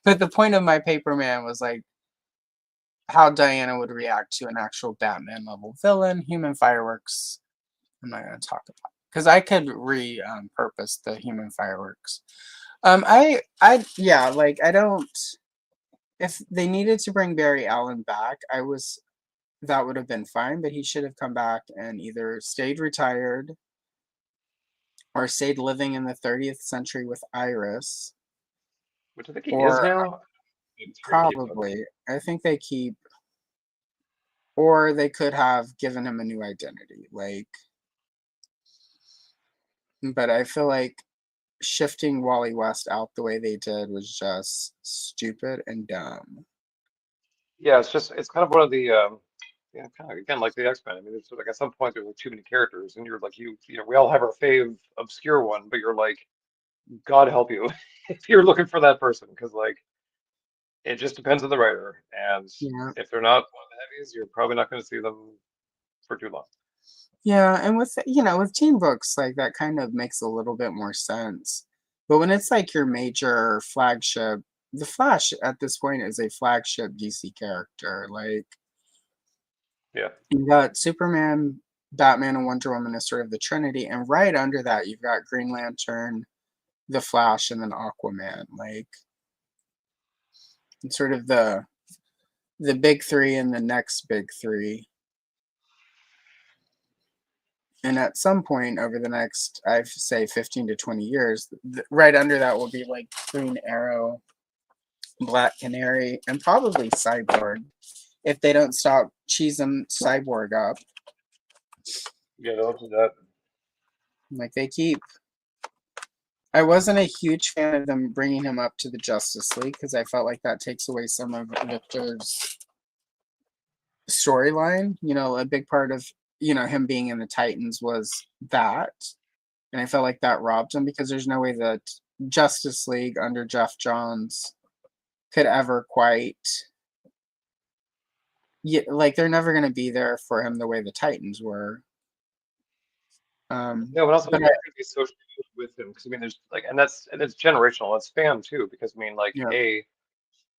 but the point of My Paper Man was like how Diana would react to an actual Batman level villain. Human Fireworks, I'm not going to talk about because I could repurpose the Human Fireworks. Yeah, like I don't. If they needed to bring Barry Allen back, that would have been fine, but he should have come back and either stayed retired or stayed living in the 30th century with Iris, Which I think he is or now. It's weird to keep him. probably, I think they keep, or they could have given him a new identity. But I feel like shifting Wally West out the way they did was just stupid and dumb. Yeah, it's kind of one of the yeah, kind of again like the X-Men. I mean, it's like at some point there's like too many characters, and you're like we all have our fave obscure one, but you're like, God help you if you're looking for that person, because like it just depends on the writer, and Yeah. if they're not one of the heavies, you're probably not going to see them for too long. Yeah, and with teen books, like that kind of makes a little bit more sense. But when it's like your major flagship, the Flash at this point is a flagship DC character. Like Yeah, you got Superman, Batman, and Wonder Woman as sort of the Trinity, and right under that you've got Green Lantern, the Flash, and then Aquaman. Like it's sort of the big three and the next big three. And at some point over the next, I'd say 15 to 20 years, right under that will be like Green Arrow, Black Canary, and probably Cyborg. If they don't stop cheesing Cyborg up, yeah, they'll do that. like they keep. I wasn't a huge fan of them bringing him up to the Justice League because I felt like that takes away some of Victor's storyline. A big part of him being in the Titans was that, and I felt like that robbed him because there's no way that Justice League under Jeff Johns could ever quite. Yeah, like they're never going to be there for him the way the Titans were. No, but also But like, you're going to be associated with him because I mean, there's like, and it's generational. It's fan too because I mean, like, yeah,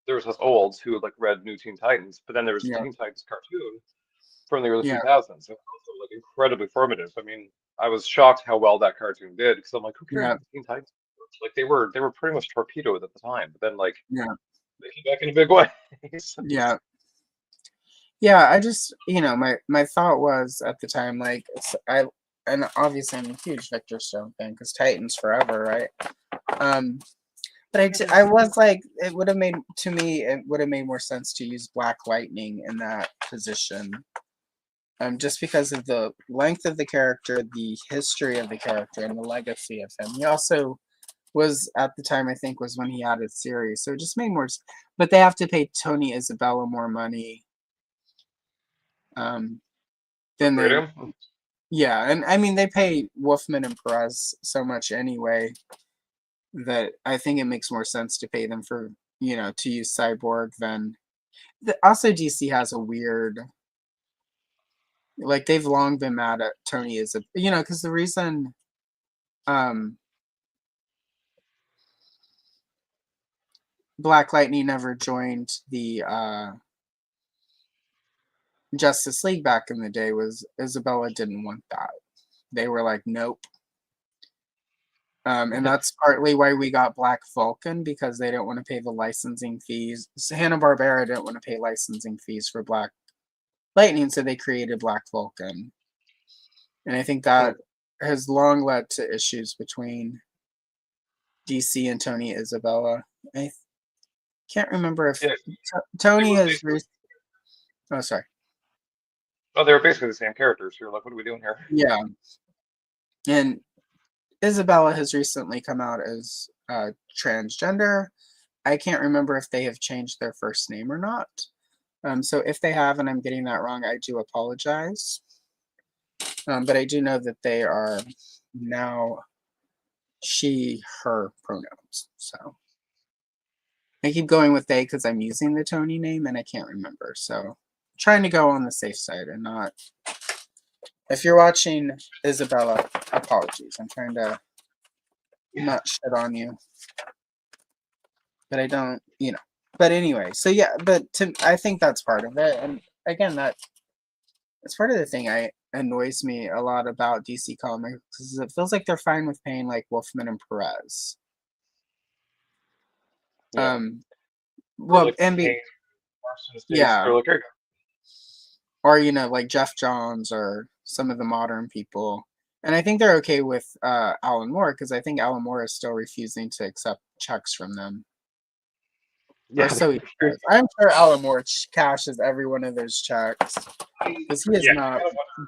there was us olds who like read New Teen Titans, but then there was a yeah, Teen Titans cartoon from the early yeah, 2000s. So also like incredibly formative. I mean, I was shocked how well that cartoon did because I'm like, who cares yeah, about the Teen Titans? Like they were pretty much torpedoed at the time, but then like yeah, they came back in a big way. yeah. Yeah, I just, my thought was at the time, like, and obviously I'm a huge Victor Stone fan because Titans forever, right? But I was like, it would have made more sense to use Black Lightning in that position. Just because of the length of the character, the history of the character, and the legacy of him. He also was, at the time, I think, was when he had his series. So it just made more sense. But they have to pay Tony Isabella more money than they... Yeah, and I mean, they pay Wolfman and Perez so much anyway that I think it makes more sense to pay them for, to use Cyborg than... Also, DC has a weird... Like, they've long been mad at Tony because the reason Black Lightning never joined the Justice League back in the day was Isabella didn't want that. They were like, nope. And that's partly why we got Black Vulcan, because they didn't want to pay the licensing fees. Hanna-Barbera didn't want to pay licensing fees for Black Lightning, so they created Black Vulcan. And I think that has long led to issues between DC and Tony Isabella. I can't remember if Tony has... Oh, sorry. Oh, they were basically the same characters. You're like, what are we doing here? Yeah. And Isabella has recently come out as transgender. I can't remember if they have changed their first name or not. So if they have, and I'm getting that wrong, I do apologize. But I do know that they are now she, her pronouns. So I keep going with they because I'm using the Tony name and I can't remember. So trying to go on the safe side and not... If you're watching Isabella, apologies. I'm trying to not shit on you. But I don't, But anyway, so yeah, I think that's part of it. And again, that's part of the thing annoys me a lot about DC Comics, because it feels like they're fine with paying like Wolfman and Perez. Yeah. Well, like yeah. Like, Or, like Jeff Johns or some of the modern people. And I think they're okay with Alan Moore, because I think Alan Moore is still refusing to accept checks from them. Yeah. Or so he says. I'm sure Alan Moore cashes every one of those checks, because he has not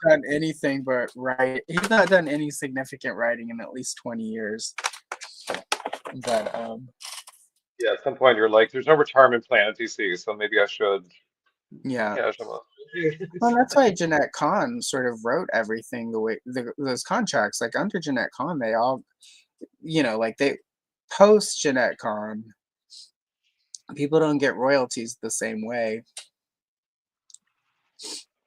done anything but write. He's not done any significant writing in at least 20 years. But yeah, at some point you're like, there's no retirement plan at DC, so maybe I should. Yeah. Cash them up. Well, that's why Jeanette Kahn sort of wrote everything the way those contracts. Like under Jeanette Kahn, they all, like they post Jeanette Kahn, people don't get royalties the same way.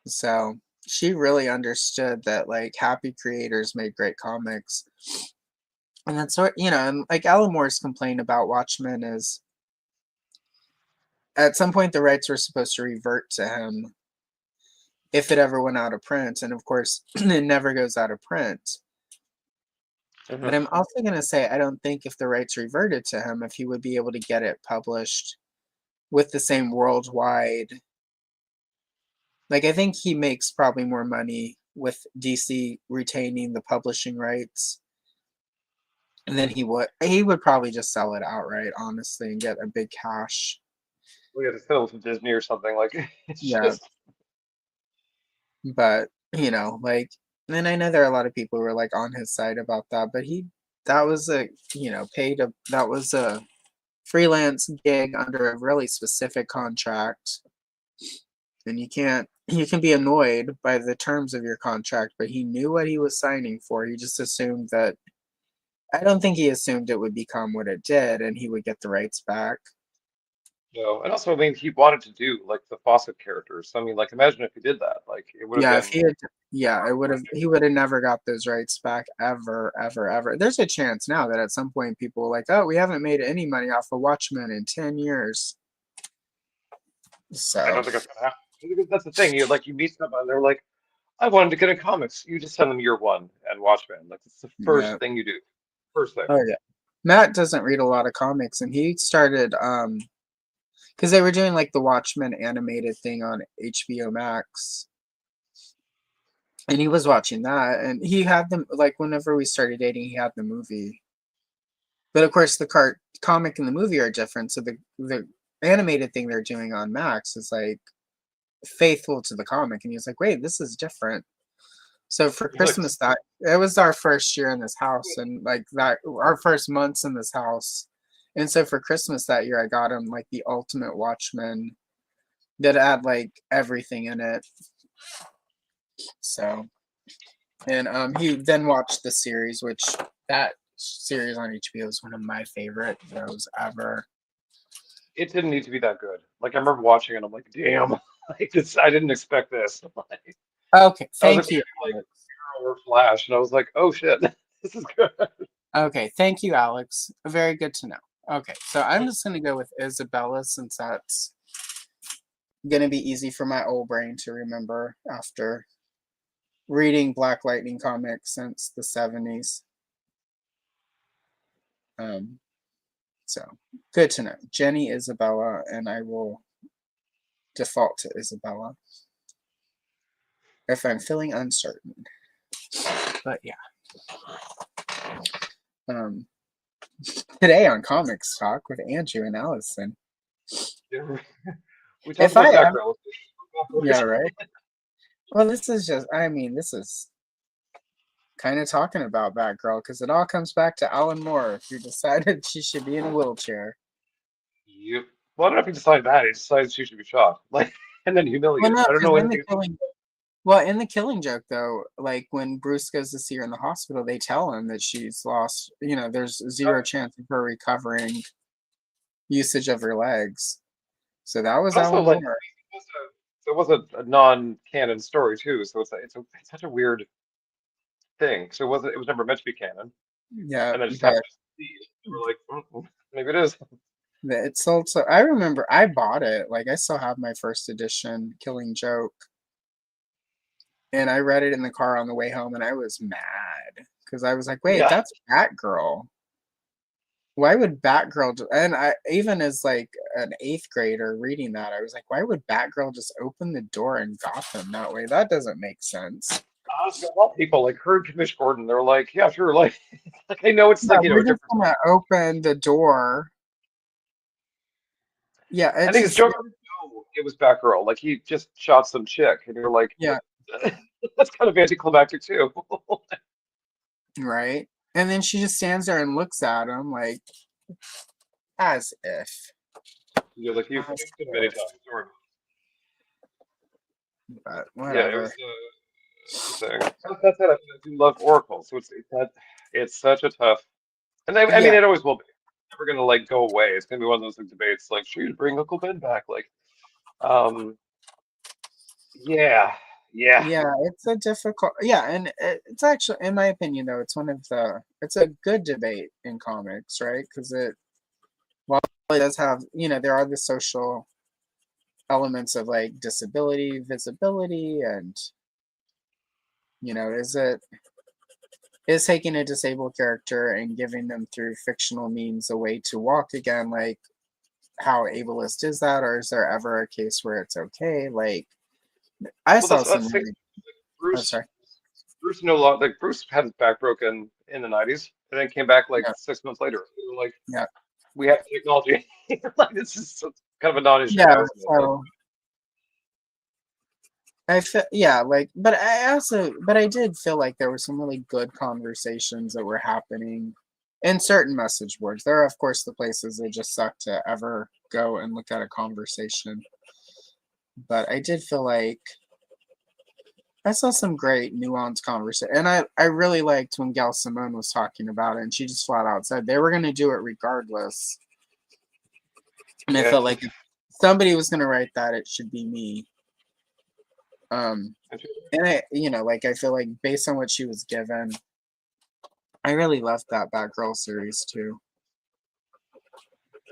So she really understood that like happy creators made great comics. And that's what, and like Alan Moore's complaint about Watchmen is at some point the rights were supposed to revert to him if it ever went out of print. And of course, it never goes out of print. But I'm also going to say, I don't think if the rights reverted to him, if he would be able to get it published with the same worldwide. Like, I think he makes probably more money with DC retaining the publishing rights. And then he would probably just sell it outright, honestly, and get a big cash. We had to sell to Disney or something like. But like, and I know there are a lot of people who are like on his side about that, but that was a that was a freelance gig under a really specific contract, and you can be annoyed by the terms of your contract, but he knew what he was signing for. He just assumed that. I don't think he assumed it would become what it did and he would get the rights back. No, and also, I mean, he wanted to do like the Fawcett characters. So, I mean, like, imagine if he did that. Like, it would have been. He would have never got those rights back ever, ever, ever. There's a chance now that at some point people are like, oh, we haven't made any money off of Watchmen in 10 years. So I don't think that's gonna happen. Because that's the thing. You meet someone, and they're like, I wanted to get in comics. You just send them year one and Watchmen. Like, it's the first thing you do. First thing. Oh yeah. Matt doesn't read a lot of comics, and he started because they were doing like the Watchmen animated thing on HBO Max. And he was watching that, and he had them like whenever we started dating, he had the movie. But of course, the comic and the movie are different. So the animated thing they're doing on Max is like faithful to the comic, and he was like, "Wait, this is different." So for He's like, Christmas, that it was our first year in this house, and like that, our first months in this house. And so for Christmas that year, I got him like the Ultimate Watchmen that had like everything in it. So, and he then watched the series, which that series on HBO is one of my favorite shows ever. it didn't need to be that good. Like I remember watching it, I'm like, damn, like this, I didn't expect this. Like, Okay, I was thank you, expecting like Alex. Arrow or Flash, and I was like, oh shit, this is good. Okay, thank you, Alex. Very good to know. Okay, so I'm just gonna go with Isabella since that's gonna be easy for my old brain to remember after reading Black Lightning comics since the 70s. Um, so good to know. Jenny Isabella, and I will default to Isabella if I'm feeling uncertain. But yeah. Um, today on Comics Talk with Andrew and Allison. We talked If about I that ever, girl. yeah, right. Well, this is just, I mean, this is kind of talking about Batgirl because it all comes back to Alan Moore who decided she should be in a wheelchair. Yep. Well, I don't know if he decided that. He decided she should be shot, like, and then Well, humiliated. no, I don't because know in the anything. killing, well, in the Killing Joke though, like when Bruce goes to see her in the hospital, they tell him that she's lost. You know, there's zero chance of her recovering usage of her legs. So that was But also, Alan like, Moore. it was a non-canon story too, so it's such a weird thing. So it was never meant to be canon, Yeah, and then it just but happened to see it. We're like, maybe it is. it's also, I remember I bought it. Like I still have my first edition Killing Joke. And I read it in the car on the way home and I was mad because I was like, wait, Yeah. that's Batgirl. Why would Batgirl and I even as like an eighth grader reading that, I was like, why would Batgirl just open the door in Gotham that way? That doesn't make sense. Honestly, a lot of people like heard Commish Gordon. They're like, yeah, sure, like, like I know it's Yeah, like we're a just different gonna story. open the door. Yeah, I it's think his just joke no, it was Batgirl. Like he just shot some chick, and you're like, yeah, that's kind of anticlimactic too. right. And then she just stands there and looks at him like as if. You're like, you've As been many if. times. Or, But yeah, it was whatever. interesting. That's it. I do love Oracle, so it's such a tough. And I mean, Yeah, it always will be. It's never gonna like go away. It's gonna be one of those like, debates, like, should you bring Uncle Ben back? Like, um, yeah, yeah. yeah, it's a difficult, yeah, and it's actually, in my opinion, though, it's one of the, it's a good debate in comics, right? Because while it does have, you know, there are the social elements of like disability, visibility, and, you know, is taking a disabled character and giving them through fictional means a way to walk again, like, how ableist is that? Or is there ever a case where it's okay? Like, I Well, saw some that's really, oh, Bruce. sorry, Bruce no longer like Bruce had his back broken in the '90s, and then came back like yeah, 6 months later. We were like, yeah, we have technology. Like this is kind of a non-issue yeah, now, isn't it? Like, so. I feel yeah, like, but I also, but I did feel like there were some really good conversations that were happening in certain message boards. There are, of course, the places that just suck to ever go and look at a conversation. But I did feel like I saw some great nuanced conversation, and I really liked when Gail Simone was talking about it, and she just flat out said they were going to do it regardless. And I yeah, felt like if somebody was going to write that, it should be me. Um, and I, you know, like I feel like based on what she was given, I really loved that Batgirl series too.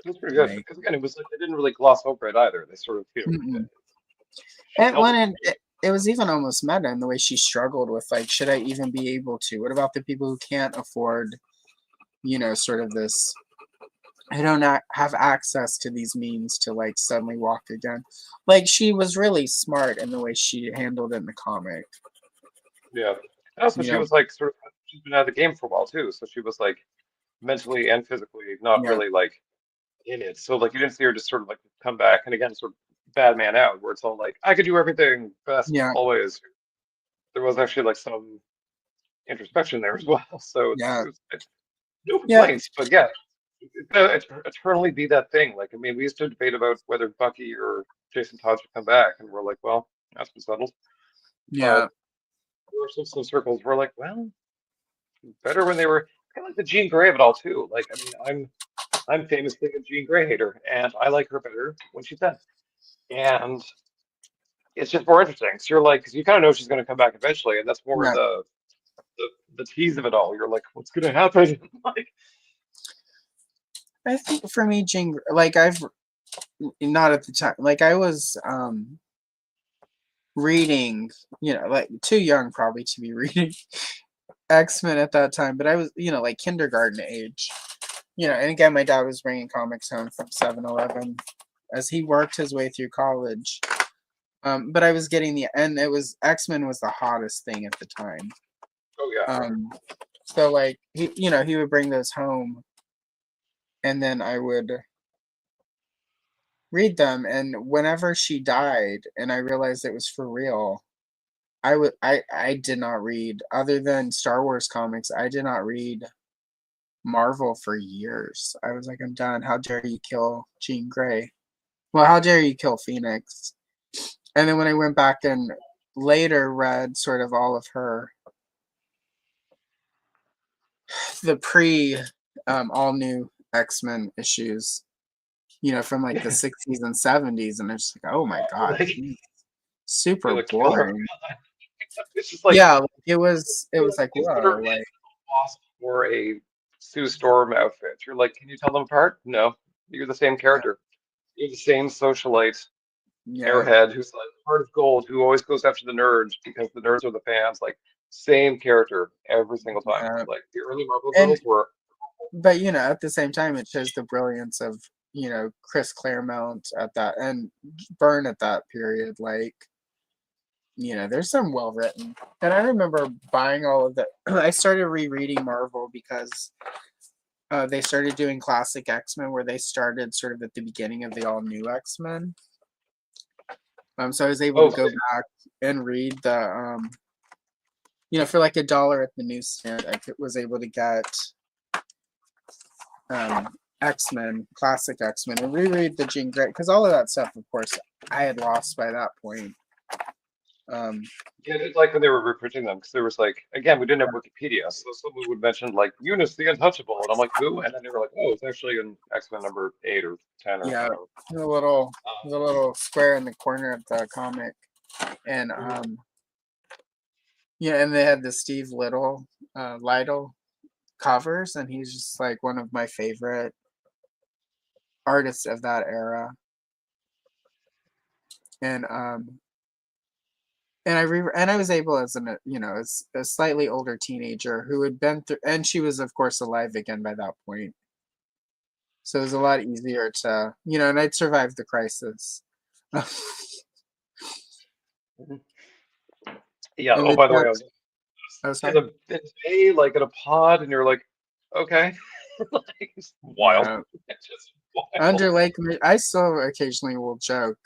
it was pretty good Like, because again, it was like they didn't really gloss over it either. They sort of, mm-mm. she And held it. when it was even almost meta in the way she struggled with like, should I even be able to? What about the people who can't afford, you know, sort of this? I don't have access to these means to like suddenly walk again. Like she was really smart in the way she handled it in the comic. Yeah. Also, You she know, was like sort of she's been out of the game for a while too, so she was like mentally and physically not yeah, really like in it. So like you didn't see her just sort of like come back and again sort of bad man out, where it's all like I could do everything best yeah, always. There was actually like some introspection there as well. So yeah, it's no yeah, complaints, but yeah, it's gonna eternally be that thing. Like I mean, we used to debate about whether Bucky or Jason Todd should come back, and we're like, well, that's been settled. yeah. But there were some circles where like, well, better when they were kind of like the Jean Grey of it all too. Like I mean, I'm famously a Jean Grey hater, and I like her better when she's dead. And it's just more interesting. So you're like, because you kind of know she's going to come back eventually, and that's more Yeah. the tease of it all. You're like, what's going to happen? Like, I think for me, like I've not at the time, like I was reading, like too young probably to be reading X-Men at that time, but I was, like kindergarten age. And again, my dad was bringing comics home from 7-Eleven as he worked his way through college. But I was getting and it was X-Men was the hottest thing at the time. oh yeah, So like he would bring those home, and then I would read them. And whenever she died, and I realized it was for real, I did not read other than Star Wars comics. I did not read Marvel for years. I was like, I'm done. How dare you kill Jean Grey? Well, how dare you kill Phoenix? And then when I went back and later read sort of all of the pre all new X-Men issues, from like the 60s and 70s, and it's like, oh my god, like she's you're super the killer of boring. God. It's just like Yeah, like, it was like, these that are whoa, made like possible for a Sue Storm outfit. You're like, can you tell them apart? No, you're the same character. You're the same socialite yeah, airhead who's like heart of gold, who always goes after the nerds because the nerds are the fans. Like same character every single time. yeah. Like the early Marvel And girls were. but at the same time, it shows the brilliance of Chris Claremont at that, and Byrne at that period. Like, there's some well written. And I remember buying all of the. I started rereading Marvel because they started doing classic X-Men, where they started sort of at the beginning of the all new X-Men. So I was able to Oh, go back and read the for like $1 at the newsstand. Was able to get um, X-Men, classic X-Men, and reread the Jean Grey, because all of that stuff, of course, I had lost by that point. yeah, it's like when they were reprinting them because there was like again we didn't have Wikipedia, so someone would mention like Eunice the Untouchable, and I'm like who? And then they were like, oh, it's actually in X-Men number 8 or 10 or Yeah, whatever. the little square in the corner of the comic, and and they had the Steve Lytle covers, and he's just like one of my favorite artists of that era. And and I was able, as as a slightly older teenager who had been through, and she was of course alive again by that point, so it was a lot easier to and I'd survived the crisis. Mhm. Yeah. And Oh, the by the way, death, I was oh in sorry, like in a pod, and you're like, okay, like it's wild, yeah, it's just wild. under Lake I still occasionally will joke,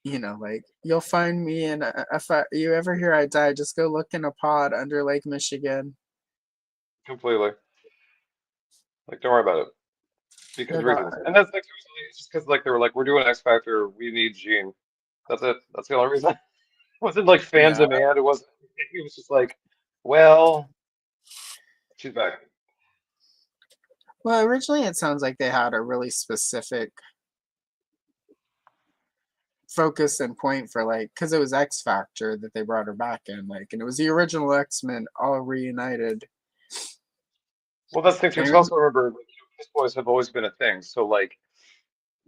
like you'll find me in if you ever hear I die, just go look in a pod under Lake Michigan. Completely. Like, don't worry about it because Yeah, that, reasons. And that's like seriously, it's just because like they were like, we're doing X Factor, we need Gene. That's it. That's the only reason. It wasn't like fan yeah. demand. It wasn't. It was just like, well, she's back. Well, originally it sounds like they had a really specific focus and point for, like, because it was X Factor that they brought her back in, like, and it was the original X-Men all reunited. Well, that's the thing too. And I Because remember, also remember, like, Kiss Boys have always been a thing. So like,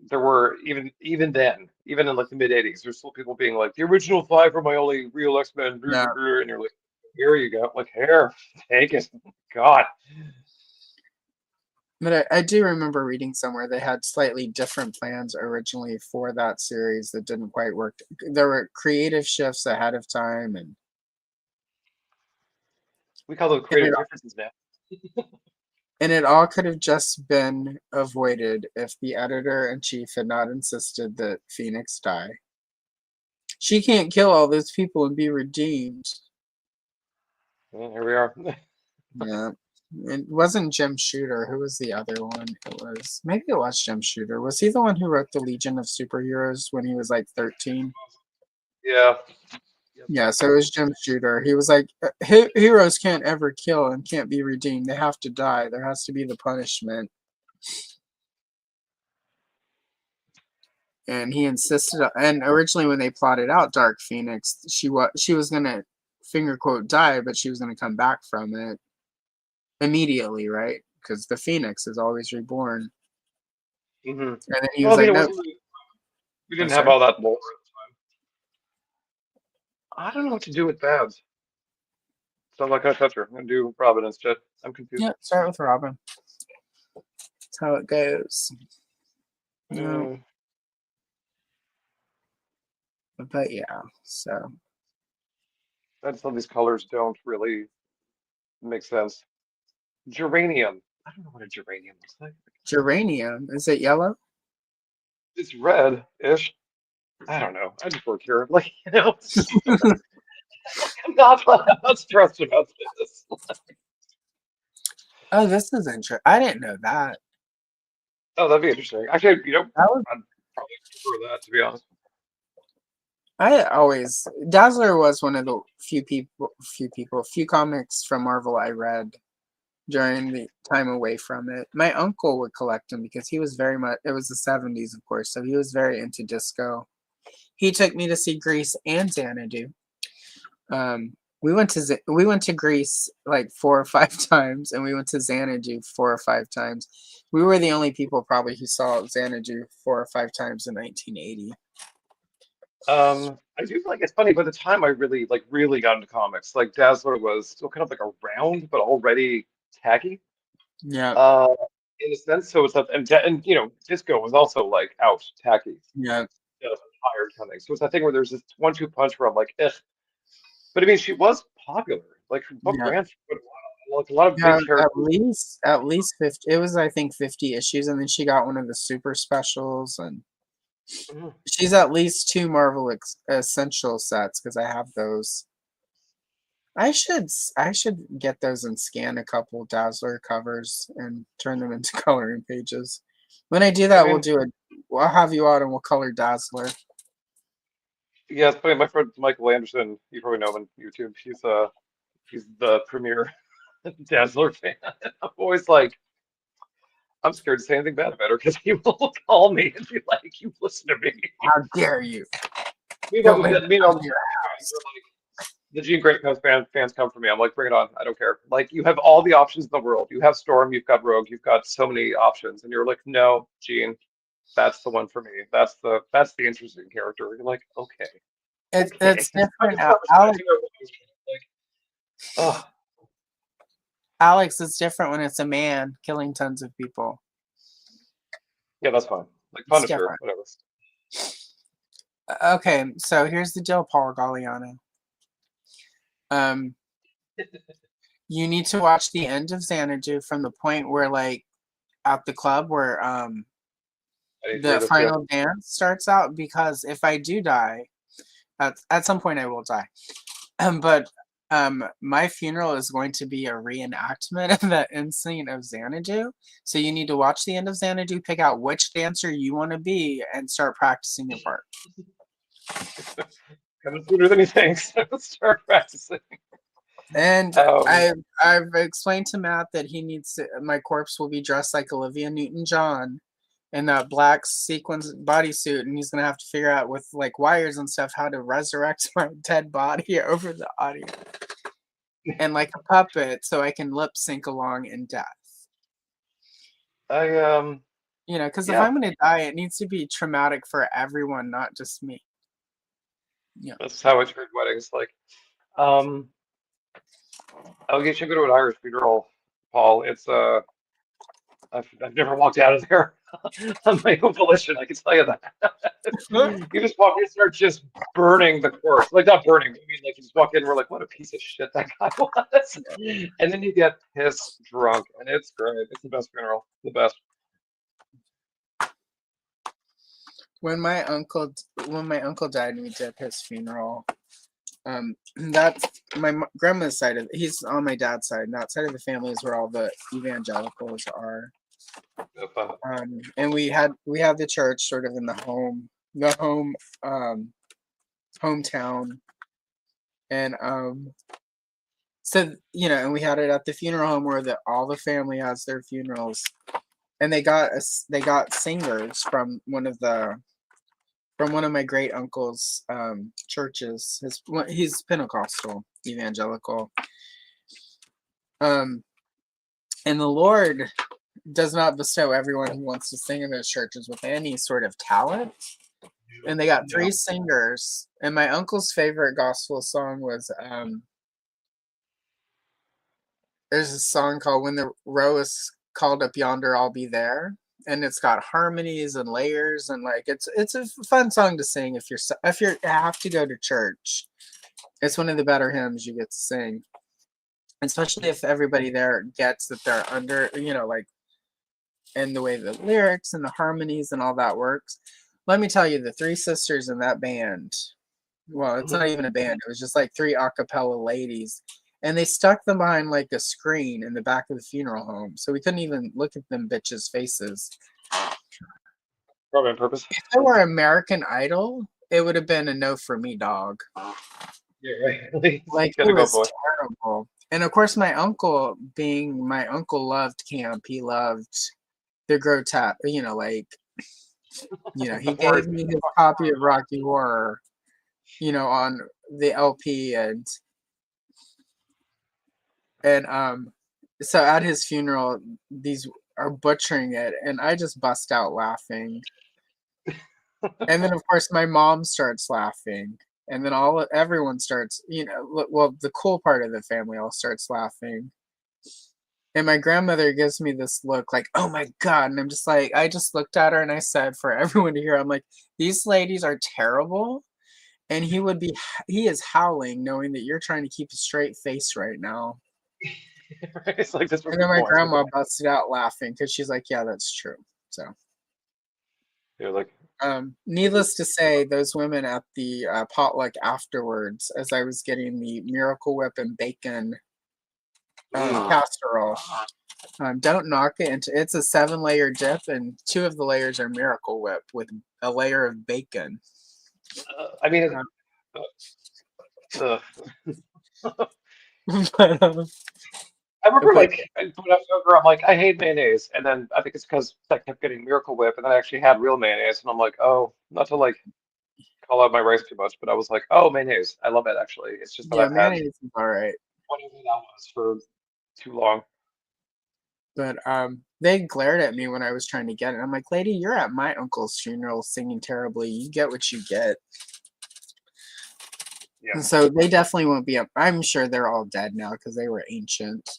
there were even then, even in like the mid '80s, there's still people being like, the original five are my only real X-Men, and yeah, you're like, here you go, like here, take it. God. but I do remember reading somewhere they had slightly different plans originally for that series that didn't quite work. There were creative shifts ahead of time, and We call them And creative it, differences now. and it all could have just been avoided if the editor-in-chief had not insisted that Phoenix die. She can't kill all those people and be redeemed. Well, here we are. Yeah. It wasn't Jim Shooter. Who was the other one? Maybe it was Jim Shooter. Was he the one who wrote the Legion of Superheroes when he was like 13? Yeah. Yeah, so it was Jim Shooter. He was like, Heroes can't ever kill and can't be redeemed. They have to die. There has to be the punishment." And he insisted. And originally, when they plotted out Dark Phoenix, she was gonna finger quote die, but she was gonna come back from it immediately, right? Because the Phoenix is always reborn. Mm-hmm. And then he Well, was I mean, like, it "No." wasn't. We I'm didn't have sorry. all that lore at the time. I don't know what to do with Babs. So I'm not gonna touch her. I'm gonna do Robin instead. I'm confused. Yeah, start with Robin. That's how it goes. No, Mm, but yeah. So I just thought these colors don't really make sense. Geranium. I don't know what a geranium looks like. geranium, is it yellow? It's red-ish. I don't know. I just work here. Like, I'm not stressed about this. Oh, this is interesting. I didn't know that. Oh, that'd be interesting. Actually, That was I'd probably prefer that, to be honest. Dazzler was one of the few comics from Marvel I read during the time away from it. My uncle would collect them because he was very much, it was the 70s, of course, so he was very into disco. He took me to see Grease and Xanadu. We went to Greece like 4 or 5 times, and we went to Xanadu 4 or 5 times. We were the only people probably who saw Xanadu 4 or 5 times in 1980. I do feel like it's funny. By the time I really got into comics, like Dazzler was still kind of like around, but already tacky. Yeah, Uh, in a sense. So it's that, and Disco was also like out tacky, yeah, tired coming. So it's that thing where there's this 1-2 punch where I'm like, eh. But I mean, she was popular. Like her book yeah. ran for quite a while. Like a lot of Yeah, big characters. at least 50. It was, I think, 50 issues, and then she got one of the super specials, and Mhm. she's at least 2 Marvel Essential sets because I have those. I should get those and scan a couple Dazzler covers and turn them into coloring pages. When I do I that, mean, I'll have you out and we'll color Dazzler. yeah, it's funny. My friend Michael Anderson, you probably know him on YouTube. He's the premier Dazzler fan. I'm always like, I'm scared to say anything bad about her because he will call me and be like, "You listen to me." How dare you? Meanwhile, Don't make me come meanwhile, to your house. the Jean Grey fans come for me. I'm like, bring it on. I don't care. Like, you have all the options in the world. You have Storm, you've got Rogue, you've got so many options, and you're like, no, Jean, that's the one for me. That's the interesting character. You're like, okay, okay. It's I different. just start Alex, respecting her. Like, oh, Alex, it's different when it's a man killing tons of people. yeah, that's fine. Like It's Punisher, different. whatever. Okay, so here's the deal, Paul Galliano. Um, you need to watch the end of Xanadu from the point where, like, at the club where I need to the read this. Yeah. final dance starts out, because if I do die, at some point I will die. But my funeral is going to be a reenactment of that end scene of Xanadu. So you need to watch the end of Xanadu, pick out which dancer you want to be, and start practicing your part. Coming sooner than he thinks. Let's start practicing. And Um, I've explained to Matt that my corpse will be dressed like Olivia Newton-John in that black sequins bodysuit, and he's gonna have to figure out with like wires and stuff how to resurrect my dead body over the audio, and like a puppet, so I can lip sync along in death. I Because if yeah, I'm gonna die, it needs to be traumatic for everyone, not just me. Yeah. that's how I treat weddings. Like, um, I'll get you to go to an Irish funeral, Paul. It's I've never walked out of there. on my own volition. I can tell you that. You just walk in and start just burning the corpse. Like, not burning, I mean, like, you just walk in and we're like, what a piece of shit that guy was. And then you get pissed drunk, and it's great. It's the best funeral. The best. When my uncle died and we did his funeral, that's my grandma's side of, he's on my dad's side, and that side of the family is where all the evangelicals are. And we had the church sort of in the hometown, and so and we had it at the funeral home where all the family has their funerals, and they got singers from one of my great uncle's churches. He's Pentecostal evangelical, and the Lord does not bestow everyone who wants to sing in those churches with any sort of talent. And they got 3 singers, and my uncle's favorite gospel song was there's a song called "When the Row is Called Up Yonder, I'll Be There," and it's got harmonies and layers, and like it's a fun song to sing if you have to go to church. It's one of the better hymns you get to sing, especially if everybody there gets that they're under, like, and the way the lyrics and the harmonies and all that works. Let me tell you, the 3 sisters in that band, well, it's not even a band, it was just like 3 a cappella ladies, and they stuck them behind like a screen in the back of the funeral home, so we couldn't even look at them bitches' faces. Probably on purpose. If it were American Idol, it would have been a no for me, dog. Yeah, right. Like, it was terrible. And of course, my uncle loved camp. He loved the grotesque, he gave me his copy of Rocky Horror, on the LP, and so at his funeral, these are butchering it, and I just bust out laughing. And then of course my mom starts laughing, and then everyone starts, the cool part of the family all starts laughing. And my grandmother gives me this look like, oh my God. And I'm just like, I just looked at her and I said, for everyone to hear, I'm like, these ladies are terrible. And he is howling knowing that you're trying to keep a straight face right now. It's like this. And then my grandma busted out laughing because she's like, yeah, that's true. So you're like, needless to say, those women at the potluck afterwards, as I was getting the Miracle Whip and bacon casserole, don't knock it. It's a 7-layer dip, and 2 of the layers are Miracle Whip with a layer of bacon. I mean, I remember, like, when I was younger, I'm like, I hate mayonnaise, and then I think it's because I kept getting Miracle Whip, and then I actually had real mayonnaise, and I'm like, oh, not to like call out my rice too much, but I was like, oh, mayonnaise, I love it actually. It's just that I've had mayonnaise is all right, whatever that was for too long. But they glared at me when I was trying to get it. I'm like, lady, you're at my uncle's funeral singing terribly. You get what you get. Yeah. And so they definitely won't be up. I'm sure they're all dead now because they were ancient.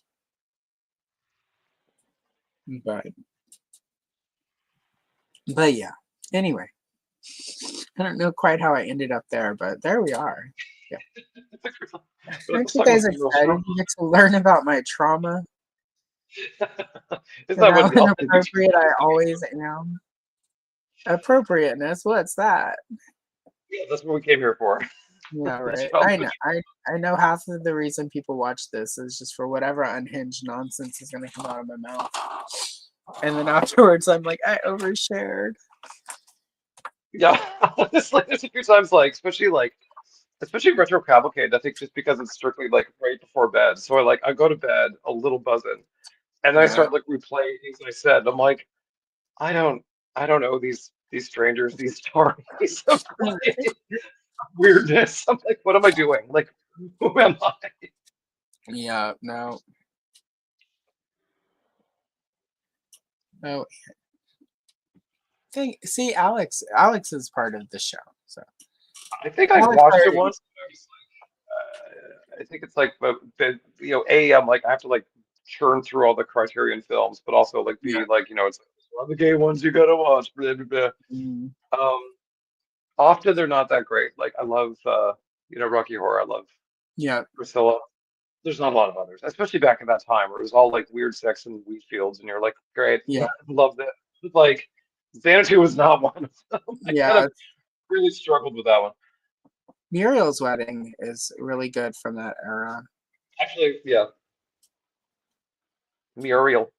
But yeah. Anyway, I don't know quite how I ended up there, but there we are. Yeah. Aren't you guys excited? You get to learn about my trauma. Is that how inappropriate I always am? Appropriateness, what's that? Yeah, that's what we came here for. Yeah, right. I know half of the reason people watch this is just for whatever unhinged nonsense is gonna come out of my mouth. And then afterwards I'm like, I overshared. Yeah, honestly, there's a few times, like, especially Retro Cavalcade, I think just because it's strictly like right before bed. So I go to bed a little buzzing. And then I start like replaying things I said. I'm like, I don't know these strangers, these stories of weirdness. I'm like, what am I doing? Like, who am I? Yeah, no. No. See, Alex is part of the show. So I think I watched it once. I think it's like, I'm like, I have to like churn through all the Criterion films, but also like be like, it's All the gay ones you gotta watch. Blah, blah, blah. Mm, Um, Often they're not that great. Like I love, Rocky Horror. I love yeah, Priscilla. There's not a lot of others, especially back at that time where it was all like weird sex and wheat fields, and you're like, great, yeah, love that. Like Xanadu was not one of them. I kind yeah. of really struggled with that one. Muriel's Wedding is really good from that era. Actually, yeah, Muriel,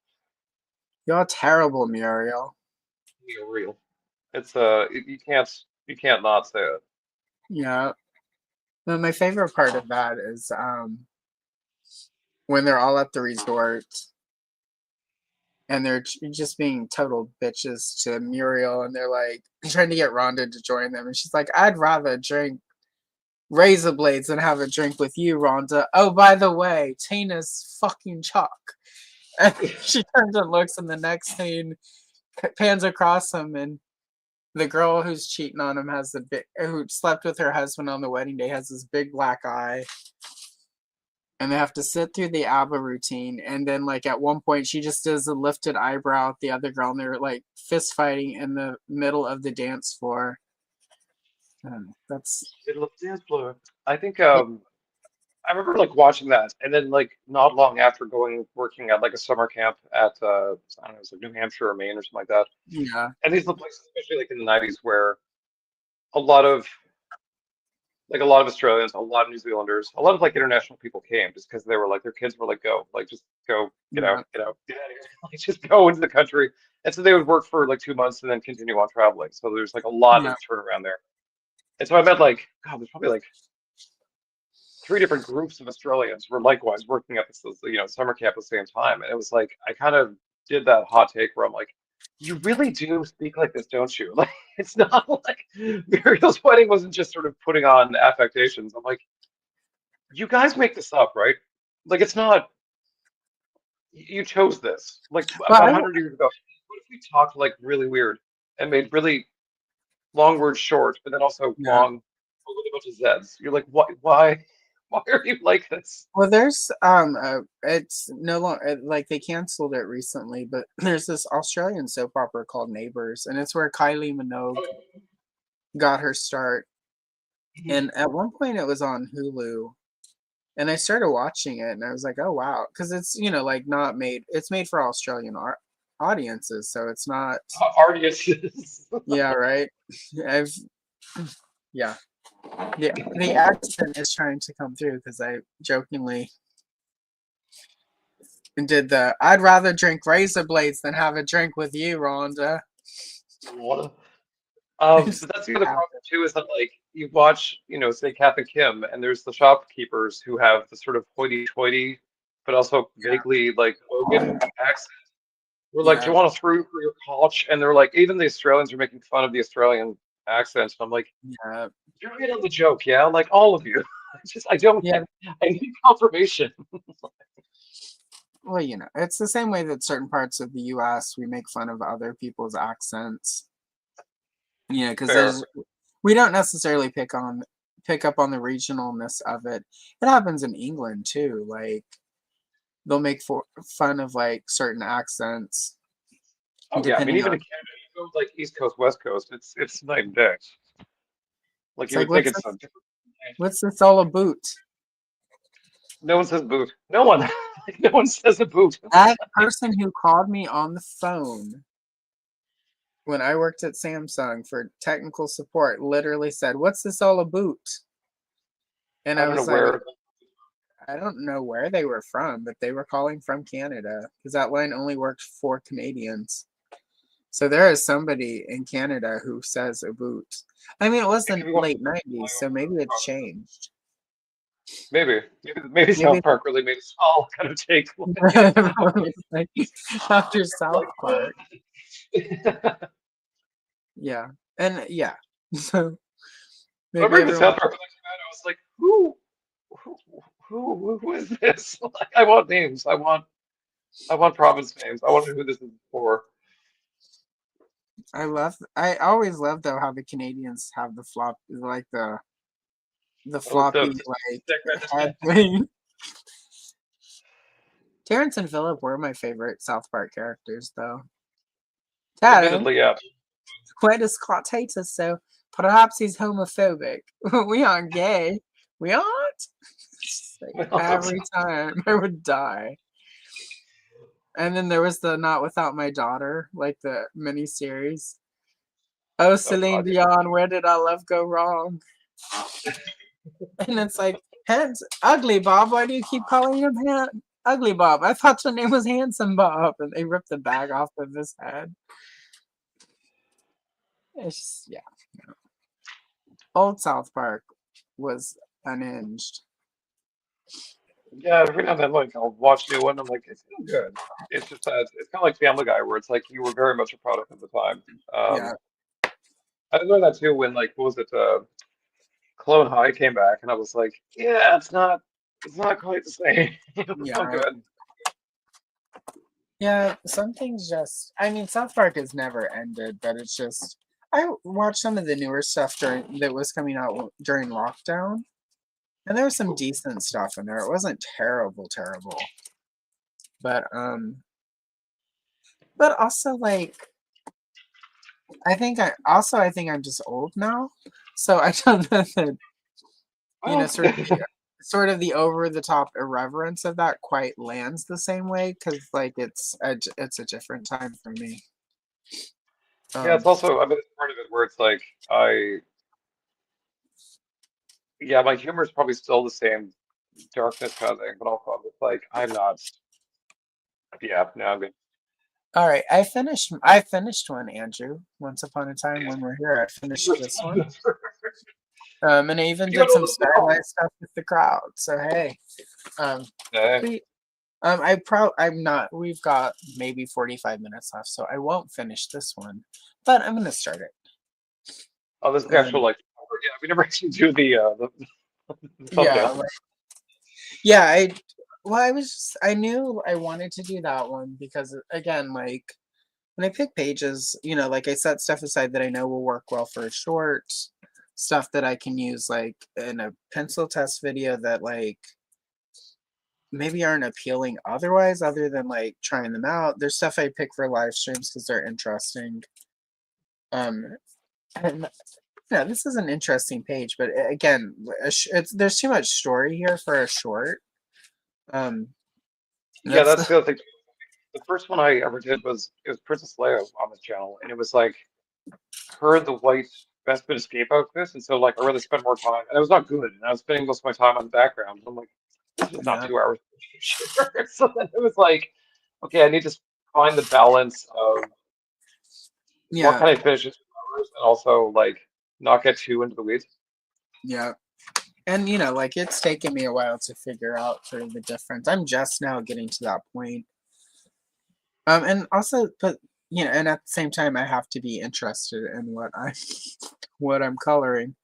You're terrible, Muriel. Muriel. It's you can't not say it. Yeah. But my favorite part of that is when they're all at the resort and they're just being total bitches to Muriel, and they're like trying to get Rhonda to join them, and she's like, "I'd rather drink razor blades than have a drink with you, Rhonda. Oh, by the way, Tina's fucking chalk." And she turns and looks, and the next scene pans across him, and the girl who's cheating on him has the big, who slept with her husband on the wedding day, has this big black eye, and they have to sit through the ABBA routine. And then, like, at one point, she just does a lifted eyebrow at the other girl, and they're like fist fighting in the middle of the dance floor. That's Middle of the dance floor. I think I remember like watching that, and then like not long after working at like a summer camp at I don't know, it was like New Hampshire or Maine or something like that. yeah, And these are the places, especially like in the '90s, where a lot of a lot of Australians, a lot of New Zealanders, a lot of like international people came just because they were like their kids were like go, like just go, yeah, get out of here, like just go into the country. And so they would work for like 2 months and then continue on traveling. So there's like a lot yeah, of turnaround there. And so I met like God, there's probably like three different groups of Australians were likewise working at this, summer camp at the same time. And it was like I kind of did that hot take where I'm like, you really do speak like this, don't you? Like it's not like Muriel's Wedding wasn't just sort of putting on affectations. I'm like, you guys make this up, right? Like it's not you chose this. Like but about 100 years ago. What if we talked like really weird and made really long words short, but then also yeah. long with a bunch of Zs? You're like, why? Why are you like this? Well, there's it's no longer, like, they canceled it recently, but there's this Australian soap opera called Neighbours, and it's where Kylie Minogue got her start. And at one point, it was on Hulu, and I started watching it, and I was like, "Oh wow," because it's, like, not made. It's made for Australian audiences, so it's not. Artists. Yeah, right. I've yeah. The accent is trying to come through because I jokingly did the "I'd rather drink razor blades than have a drink with you, Rhonda." But that's the other problem too, is that like you watch, say Kath and Kim, and there's the shopkeepers who have the sort of hoity-toity, but also vaguely like Logan accent. We're like, do Yeah, you want to through for your couch? And they're like, even the Australians are making fun of the Australian accents. And I'm like, yeah, you're in on the joke, yeah? Like all of you. I don't yeah. I need confirmation. Well, it's the same way that certain parts of the U.S. we make fun of other people's accents. Yeah, because Fair. we don't necessarily pick up on the regionalness of it. It happens in England too. Like, they'll make fun of like certain accents Oh yeah, I mean depending even on. in Canada, you go like East Coast, West Coast, it's night and day. Like It's you like, would think it's a different. what's this all about? No one says boot. No one. Like, no one says a boot. That person who called me on the phone when I worked at Samsung for technical support literally said, "What's this all about?" And I I don't know was like, where. I don't know where they were from, but they were calling from Canada because that line only worked for Canadians. So there is somebody in Canada who says a boot. I mean, it was It the could be one late 90s, so maybe it's changed. maybe Maybe South Park really made us all kind of take. like, after South Park. Yeah. And yeah. So maybe Remember the everyone. South Park when that came out? I was like, who, who is this? Like, I want names. I want province names. I want to know who this is for. I always love though how the Canadians have the Oh, floppy like head thing. Terrence and Phillip were my favorite South Park characters though. Tatum, Admittedly, yeah. quite as Scott hates us, so perhaps he's homophobic. We aren't gay. We aren't. Like, every time I would die. And then there was the Not Without My Daughter, like the miniseries. Oh, Celine God. Dion, where did our love go wrong? And it's like, Ugly Bob, why do you keep calling him Ugly Bob? I thought your name was Handsome Bob. And they ripped the bag off of his head. It's just, yeah. Old South Park was unhinged. Yeah, every now and then, like I'll watch new one. I'm like, it's still good. It's just that it's kind of like Family Guy, where it's like you were very much a product of the time. Yeah, I learned that too when like what was it? Clone High came back, and I was like, yeah, it's not quite the same. It's not yeah. good. Yeah, some things just, I mean, South Park has never ended, but it's just, I watched some of the newer stuff that was coming out during lockdown, and there was some decent stuff in there. It wasn't terrible, but also like, I think I'm just old now, so I don't know that, Well, sort of the over the top irreverence of that quite lands the same way, because like it's a different time for me. yeah, it's Um, also I mean it's part of it where it's like yeah, my humor is probably still the same darkness kind of thing, but also I'm just like I'm not. Yeah, no, I'm good. All right, I finished one, Andrew. Once upon a time when we're here, I finished this one. And I even You got did all some the call. stylized stuff with the crowd. So hey, um, Yeah, we, I'm not. We've got maybe 45 minutes left, so I won't finish this one, but I'm gonna start it. oh, this is the actual Um, like. Yeah, we never actually do the yeah, thumbnail. like, yeah. I knew I wanted to do that one because again, like when I pick pages, like I set stuff aside that I know will work well for a short, stuff that I can use like in a pencil test video that like maybe aren't appealing otherwise, other than like trying them out. There's stuff I pick for live streams because they're interesting. Um, and this is an interesting page, but again, there's too much story here for a short. Um, Yeah, that's that's the the other thing. The first one I ever did was it was Princess Leia on this channel, and it was like her in the white Bespin escape outfit, and so like I really spent more time, and it was not good, and I was spending most of my time on the background. I'm like, this is not yeah, 2 hours. Sure. So then it was like, okay, I need to find the balance of what yeah, can I finish in 2 hours, and also like not get too into the weeds. yeah. And like it's taken me a while to figure out sort of the difference. I'm just now getting to that point. And also, but and at the same time, I have to be interested in what I'm coloring.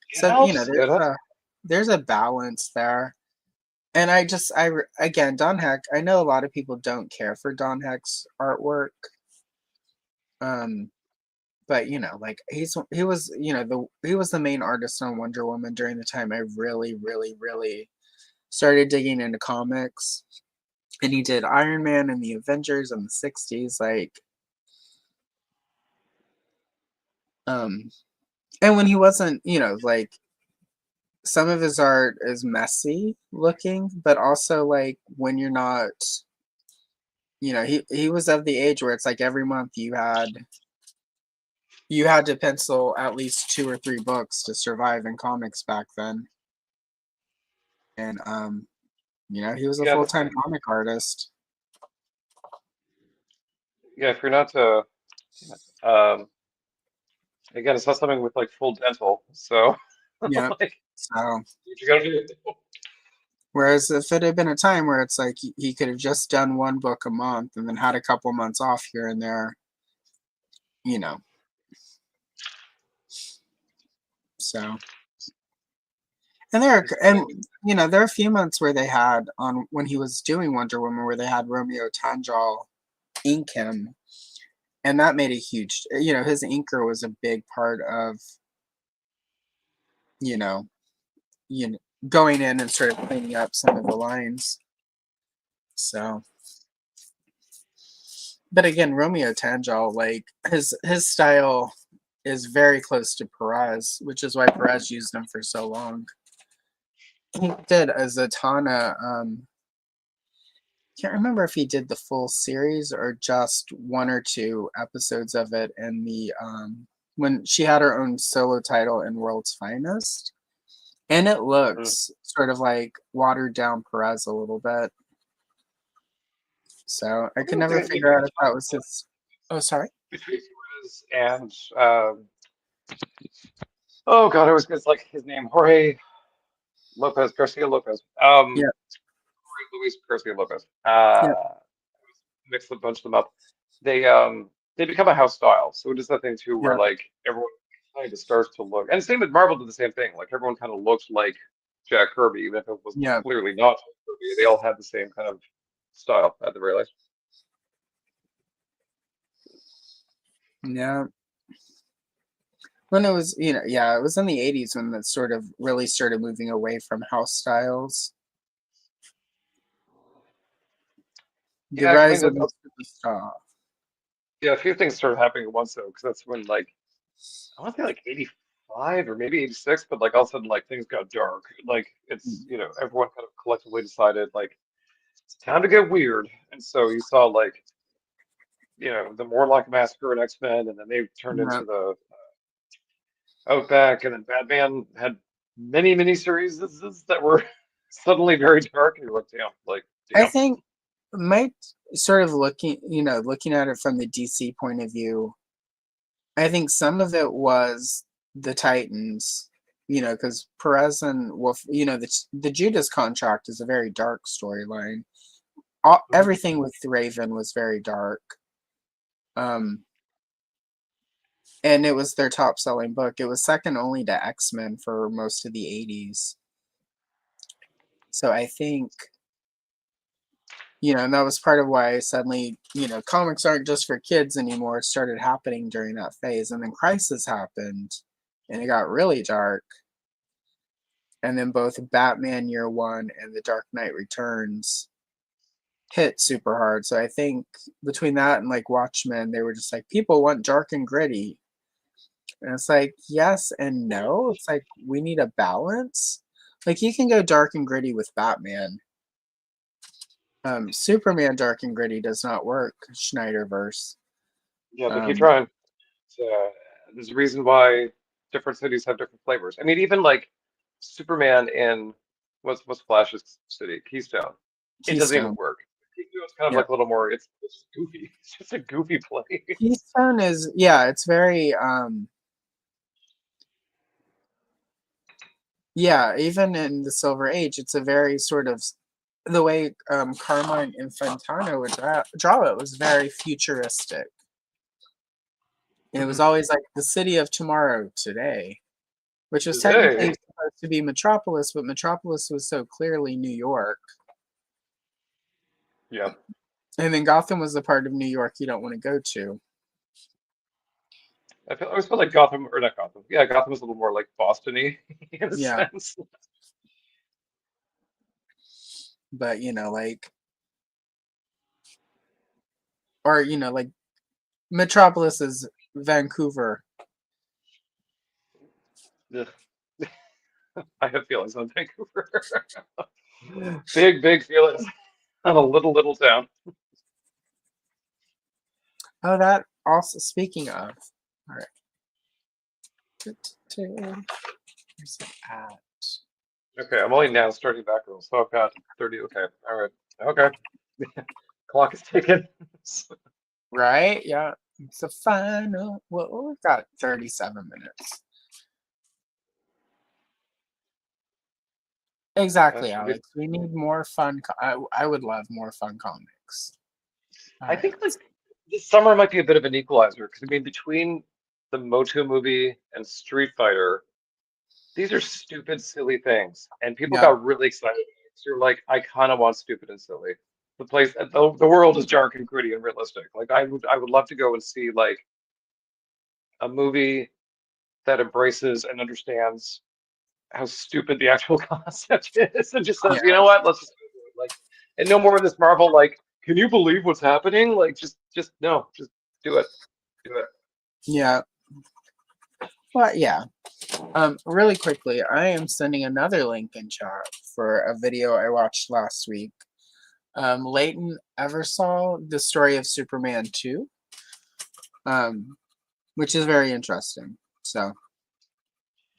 It So helps. It helps. there's a balance there. And again, Don Heck. I know a lot of people don't care for Don Heck's artwork. Um, but like he was the main artist on Wonder Woman during the time I really, really, really started digging into comics. And he did Iron Man and the Avengers in the 60s, like um and when he wasn't, like some of his art is messy looking, but also like when you're not, he was of the age where it's like every month you had to pencil at least 2 or 3 books to survive in comics back then. And he was a Yeah, full-time comic artist. yeah. If you're not um, again, it's not something with like full dental, so Yeah. like So what you gotta do. whereas if it had been a time where it's like he could have just done one book a month and then had a couple months off here and there, you know. So and there are a few months where they had on when he was doing Wonder Woman where they had Romeo Tanjal ink him, and that made a huge, his inker was a big part of, you know, you know, going in and sort of cleaning up some of the lines. So but again, Romeo Tangel, like his style is very close to Perez, which is why Perez used him for so long. He did a Zatanna. Can't remember if he did the full series or just one or two episodes of it in the when she had her own solo title in World's Finest. And it looks sort of like watered down Perez a little bit. So I could never figure out if that was his. Oh, sorry. Between Suarez and oh god, I was gonna like his name, Jorge Lopez, Garcia Lopez. Yeah. Luis Garcia Lopez. Yeah. Mix a bunch of them up. They become a house style. So it is that thing too where Yeah. like everyone kind of starts to look, and same with Marvel did the same thing. Like everyone kind of looked like Jack Kirby, even if it was Yeah. clearly not Jack Kirby. They all had the same kind of style at the very least. Yeah. When it was, it was in the 80s when that sort of really started moving away from house styles. The Yeah, 'cause I rise mean, of the superstar. yeah, a few things started happening at once though, because that's when like I want to say like 85 or maybe 86, but like all of a sudden like things got dark. Like it's everyone kind of collectively decided like it's time to get weird, and so you saw like the Morlock Massacre and X-Men, and then they turned Yeah. into the Outback, and then Batman had many miniseries that were suddenly very dark, and you're like, I damn. think might sort of looking at it from the DC point of view, I think some of it was the Titans, because Perez and Wolf, the Judas contract is a very dark storyline. Everything with Raven was very dark. And it was their top selling book. It was second only to X-Men for most of the 80s. So I think, and that was part of why suddenly, comics aren't just for kids anymore. It started happening during that phase. And then Crisis happened and it got really dark. And then both Batman Year One and The Dark Knight Returns hit super hard. So I think between that and like Watchmen, they were just like, people want dark and gritty. And it's like, yes and no. It's like, we need a balance. Like, you can go dark and gritty with Batman. Superman dark and gritty does not work, Schneiderverse. Yeah, they keep trying. There's a reason why different cities have different flavors. I mean, even like Superman in what's Flash's city? Keystone. It doesn't even Keystone. work. Keystone's kind of Yeah. like a little more. It's just goofy. It's just a goofy place. Keystone is, it's very, even in the Silver Age, it's a very sort of, the way Carmine Infantino would draw it was very futuristic. It was always like the city of tomorrow today, which was technically supposed to be Metropolis, but Metropolis was so clearly New York. Yeah. And then Gotham was the part of New York you don't want to go to. I always feel like Gotham, or not Gotham. Yeah, Gotham is a little more like Boston-y in a sense. But, like Metropolis is Vancouver. Ugh. I have feelings on Vancouver. Big feelings on a little town. Oh, that also, speaking of, all right. Where's it at? Okay, I'm only now starting Batgirl, so I've got 30. Okay, all right. Okay. Clock is ticking. Right? Yeah. It's a final. Well, we've got 37 minutes. Exactly, Alex. We need more fun. I would love more fun comics. I think like this summer might be a bit of an equalizer because I mean between the Moto movie and Street Fighter, these are stupid, silly things, and people got really excited. So you're like, I kind of want stupid and silly. The world is dark and gritty and realistic. Like I would love to go and see like a movie that embraces and understands how stupid the actual concept is, and just says, you know what, let's just do it. Like, and no more of this Marvel like, can you believe what's happening? Like, just just no, just do it, do it. Yeah. Well, yeah. Really quickly, I am sending another link in chat for a video I watched last week. Leighton ever saw the story of Superman 2, which is very interesting. So,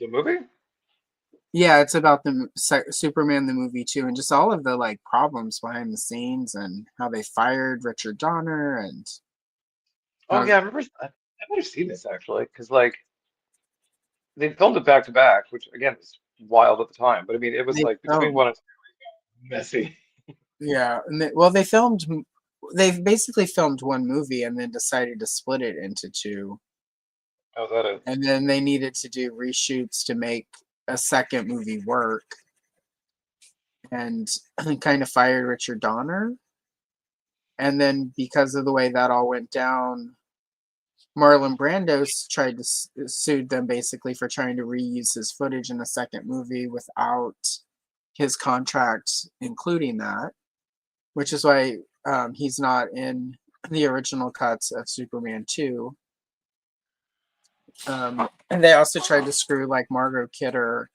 The movie? yeah, it's about the Superman the movie too, and just all of the like problems behind the scenes and how they fired Richard Donner and Oh how, yeah, I remember. I might have seen this actually, because like they filmed it back to back, which again was wild at the time. But I mean, it was they like between filmed. one and two, messy. Yeah, and well, they filmed. They basically filmed one movie and then decided to split it into two, How's that it? and then they needed to do reshoots to make a second movie work, and kind of fired Richard Donner. And then because of the way that all went down, Marlon Brando tried to sued them basically for trying to reuse his footage in a second movie without his contract including that, which is why he's not in the original cuts of Superman 2. And they also tried to screw like Margot Kidder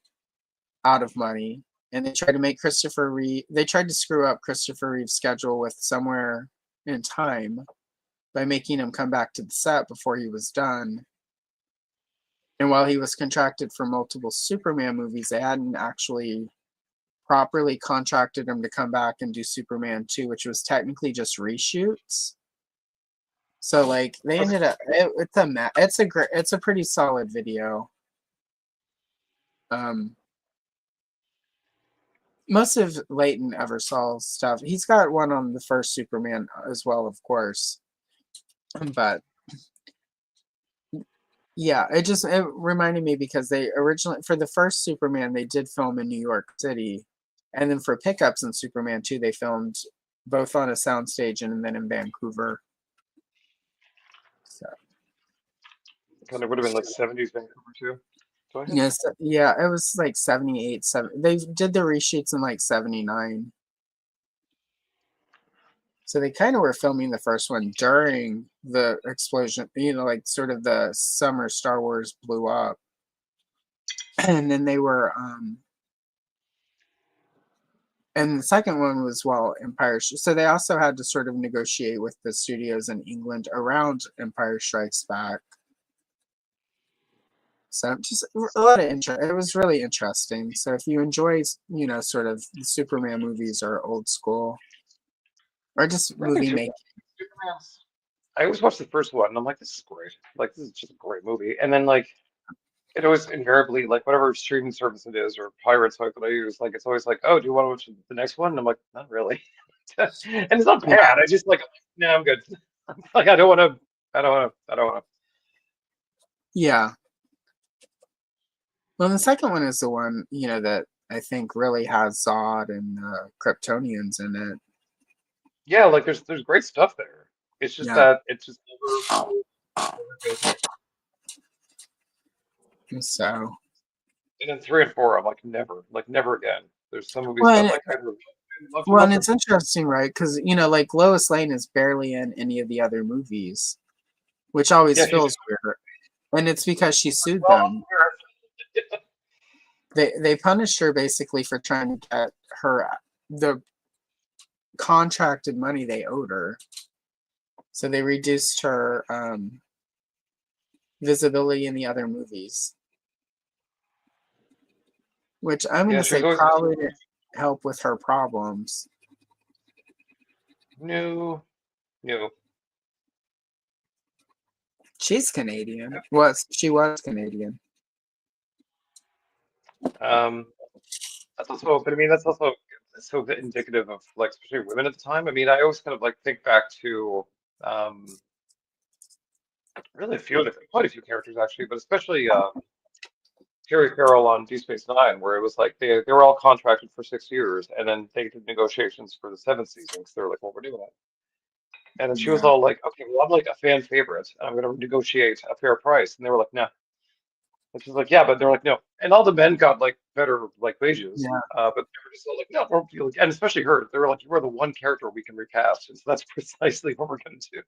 out of money. And they tried to make Christopher Reeve, they tried to screw up Christopher Reeve's schedule with Somewhere in Time by making him come back to the set before he was done. And while he was contracted for multiple Superman movies, they hadn't actually properly contracted him to come back and do Superman 2, which was technically just reshoots. So like they ended up it's a pretty solid video. Most of Leighton Eversall's stuff, he's got one on the first Superman as well, of course. But yeah, it reminded me because they originally for the first Superman they did film in New York City, and then for pickups in Superman 2 they filmed both on a soundstage and then in Vancouver. So Kind of would have been like 70s Vancouver too. So I had yes, yeah, it was like 78, 7. They did the reshoots in like 79. So they kind of were filming the first one during the explosion, like sort of the summer Star Wars blew up. And then they were and the second one was Empire. So they also had to sort of negotiate with the studios in England around Empire Strikes Back. So just a lot of interest. It was really interesting. So if you enjoy, sort of the Superman movies or old school, or just really movie too. making, Superman's. I always watch the first one and I'm like, this is great. Like this is just a great movie. And then like it always invariably like whatever streaming service it is or pirate site that I use, like it's always like, oh, do you want to watch the next one? And I'm like, not really. And it's not yeah, bad. I just like, no, I'm good. Like I don't want to. I don't want to. yeah. Well, the second one is the one that I think really has Zod and Kryptonians in it. Yeah, like there's great stuff there. It's just Yeah. that it's just never goes there. So And then three and four, I'm like never again. There's some movies well, that and, like I would love to well, watch and them. it's interesting, right? Because like Lois Lane is barely in any of the other movies, which always Yeah, she's feels weird. And it's because she sued well, them. They punished her basically for trying to get her the contracted money they owed her. So they reduced her visibility in the other movies, which I'm going yeah, to she was say always probably didn't help with her problems. no, no. She's Canadian. She was Canadian. Um, that's also, but I mean, that's also so indicative of like especially women at the time. I mean, I always kind of like think back to um, really a few different, quite a few characters actually, but especially Terry Farrell on Deep Space Nine, where it was like they were all contracted for 6 years, and then they did negotiations for the seventh season because they were like, well, we're doing it. And then she was Yeah. all like, okay, well, I'm like a fan favorite, and I'm going to negotiate a fair price. And they were like, no. And she's like, yeah, but they're like, no. And all the men got like better like wages, Yeah. but they were just all like, no, and especially her, they were like, you are the one character we can recast, and so that's precisely what we're gonna do.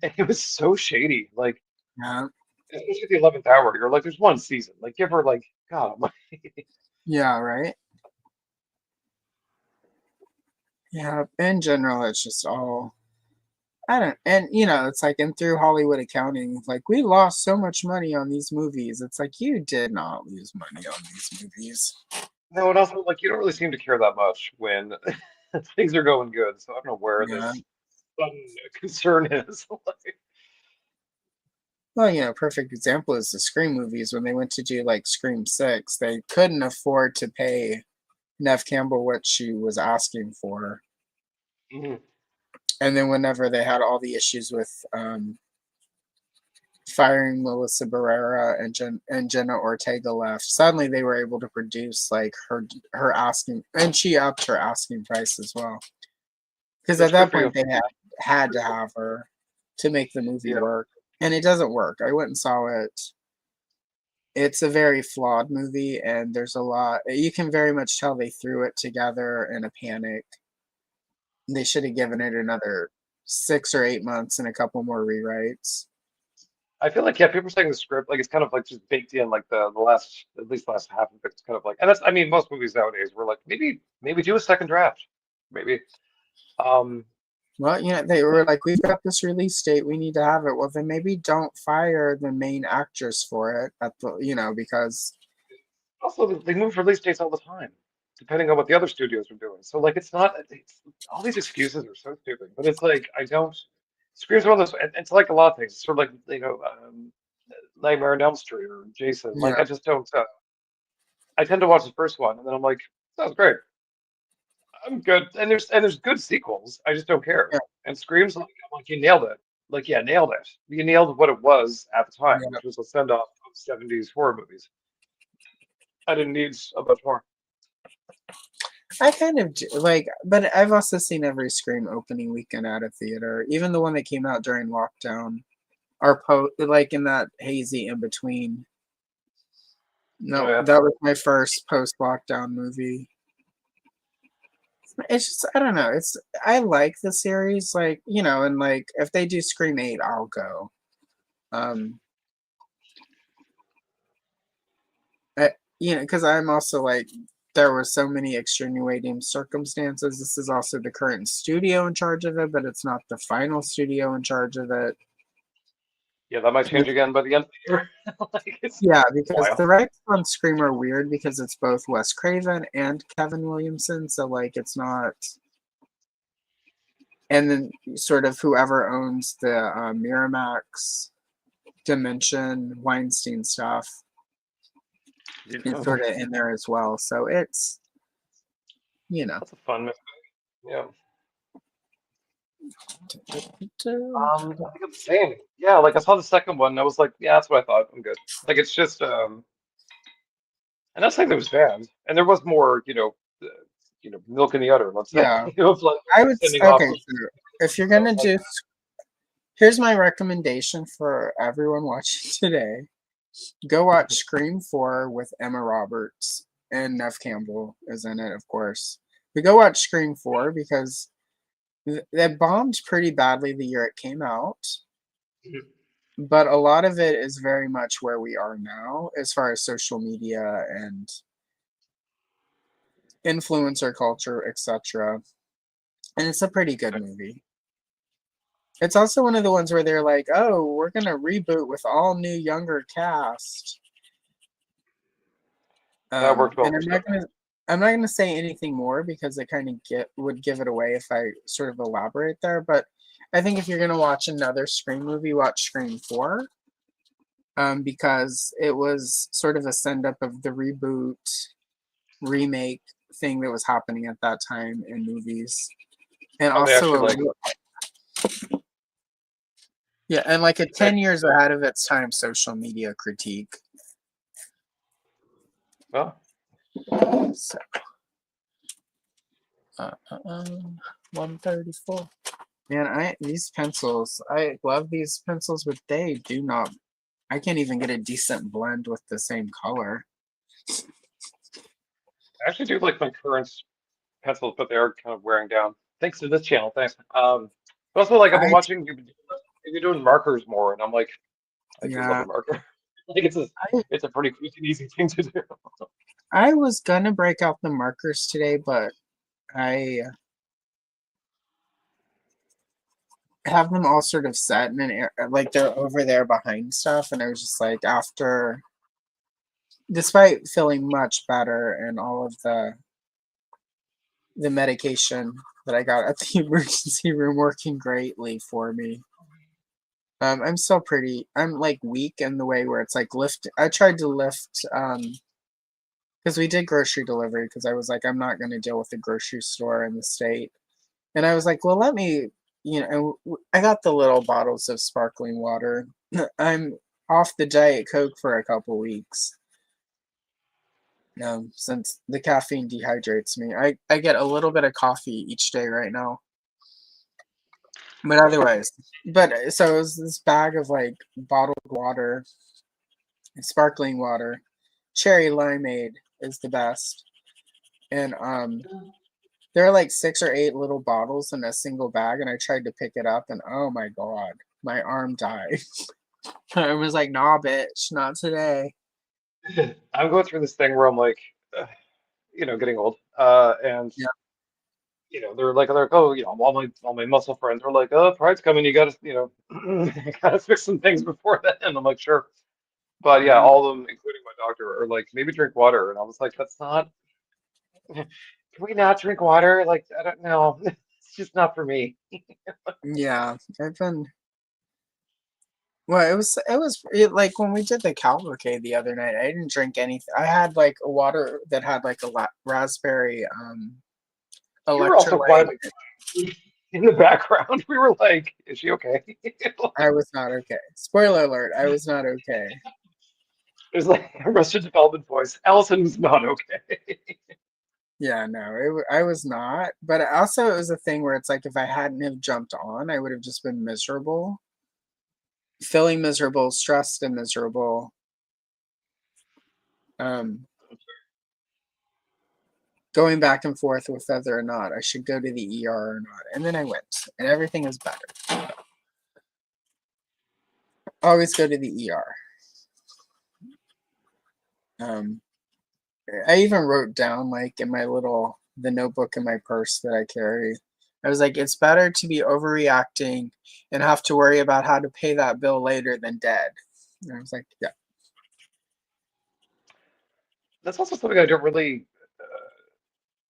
And it was so shady, like Yeah. especially the 11th hour. You're like, there's one season, like give her like, God, Yeah, right. Yeah, in general, it's just all I don't, and it's like, and through Hollywood accounting, like we lost so much money on these movies. It's like you did not lose money on these movies. no, and also like you don't really seem to care that much when things are going good. So I don't know where Yeah. this sudden concern is. Like, Well, perfect example is the Scream movies. When they went to do like Scream 6, they couldn't afford to pay Nev Campbell what she was asking for. mhm. And then whenever they had all the issues with firing Melissa Barrera and Jenna Ortega left, suddenly they were able to produce like her asking, and she upped her asking price as well. Because at That's good that for you. point they had to have her to make the movie Yeah. work, and it doesn't work. I went and saw it. It's a very flawed movie, and there's a lot. You can very much tell they threw it together in a panic. They should have given it another 6 or 8 months and a couple more rewrites. I feel like yeah, people are saying the script like it's kind of like just baked in like the last at least last half of it's kind of like and that's I mean most movies nowadays we're like maybe do a second draft. Maybe. Um Well, they were like, we've got this release date, we need to have it. Well, then maybe don't fire the main actress for it because Also they move release dates all the time, depending on what the other studios are doing. So like it's all these excuses are so stupid. But it's like I don't Scream's one of those it's like a lot of things. It's sort of like Nightmare on Elm Street or Jason. Like yeah, I just don't I tend to watch the first one and then I'm like, sounds great. I'm good. And there's good sequels. I just don't care. yeah, And Scream's like, I'm like you nailed it. Like yeah, nailed it. You nailed what it was at the time, yeah. which was a send off of 70s horror movies. I didn't need a bunch more. I kind of do, like, but I've also seen every Scream opening weekend at a theater, even the one that came out during lockdown, or like in that hazy in between. Oh No, yeah. that was my first post lockdown movie. It's just I don't know. I like the series, like and like if they do Scream 8, I'll go. Um, I, because I'm also like there were so many extenuating circumstances. This is also the current studio in charge of it, but it's not the final studio in charge of it. Yeah, that might change again by the end of the year. Like it's Yeah, because wild. the rights on Scream are weird because it's both Wes Craven and Kevin Williamson, so like it's not. And then sort of whoever owns the Miramax Dimension Weinstein stuff is Yeah. sort of in there as well. So it's you know. That's a fun movie. Yeah. I think it's the same. Yeah, like I saw the second one and I was like, yeah, that's what I thought. I'm good. Like it's just and not saying that it was bad. And there was more, milk in the udder, let's say. Yeah, Of like I would. sending off Okay, of so if you're stuff gonna like do, here's my recommendation for everyone watching today: go watch Scream 4 with Emma Roberts and Nev Campbell is in it, of course. But go watch Scream 4 because that bombed pretty badly the year it came out. that. But a lot of it is very much where we are now, as far as social media and influencer culture, etc. And it's a pretty good movie. It's also one of the ones where they're like, "Oh, we're gonna reboot with all new, younger cast." That worked well And for Stephanie. I'm not gonna say anything more because it kind of would give it away if I sort of elaborate there. But I think if you're gonna watch another Scream movie, watch Scream 4. Because it was sort of a send up of the reboot remake thing that was happening at that time in movies, and Oh, they actually also like yeah, and like a they, 10 years ahead of its time social media critique. well, So, uh, 134. Man, these pencils, I love these pencils, but they do not. I can't even get a decent blend with the same color. I actually do like my current pencils, but they're kind of wearing down. Thanks to this channel, thanks. But also like I've been I watching you're doing markers more, and I'm like, I do love yeah, a marker. Like I it's a pretty quick and easy thing to do. I was gonna break out the markers today, but I have them all sort of set in an area, like they're over there behind stuff, and I was just like, after, despite feeling much better and all of the medication that I got at the emergency room working greatly for me. I'm still I'm like weak in the way where it's like I tried to lift, because we did grocery delivery because I was like, I'm not going to deal with the grocery store in the state. And I was like, well, let me, I got the little bottles of sparkling water. I'm off the Diet Coke for a couple weeks. Since the caffeine dehydrates me. I get a little bit of coffee each day right now. But otherwise, so it was this bag of like bottled water, sparkling water, cherry limeade is the best. And there are like 6 or 8 little bottles in a single bag, and I tried to pick it up, and oh my god, my arm died. I was like, nah, bitch, not today. I'm going through this thing where I'm like, getting old, and Yeah. they're like, oh, all my muscle friends are like, oh, Pride's coming, you gotta, gotta fix some things before then. And I'm like, sure. But yeah, Mhm. all of them, including my doctor, are like, maybe drink water. And I was like, that's not, can we not drink water? Like, I don't know. It's just not for me. Yeah, I've been. Well, like when we did the cavalcade the other night. I didn't drink anything. I had like a water that had like a raspberry You were also electrolyte. quietly in the background. We were like, is she okay? I was not okay. Spoiler alert, I was not okay. There's like Arrested Development voice. Allison's not okay. Yeah, no, I was not. But also, it was a thing where it's like if I hadn't have jumped on, I would have just been miserable, feeling miserable, stressed and miserable. Um, Going back and forth with whether or not I should go to the ER or not. And then I went, and everything is better. Always go to the ER. Um, I even wrote down like in the notebook in my purse that I carry. I was like, it's better to be overreacting and have to worry about how to pay that bill later than dead. And I was like, yeah. That's also something I don't really,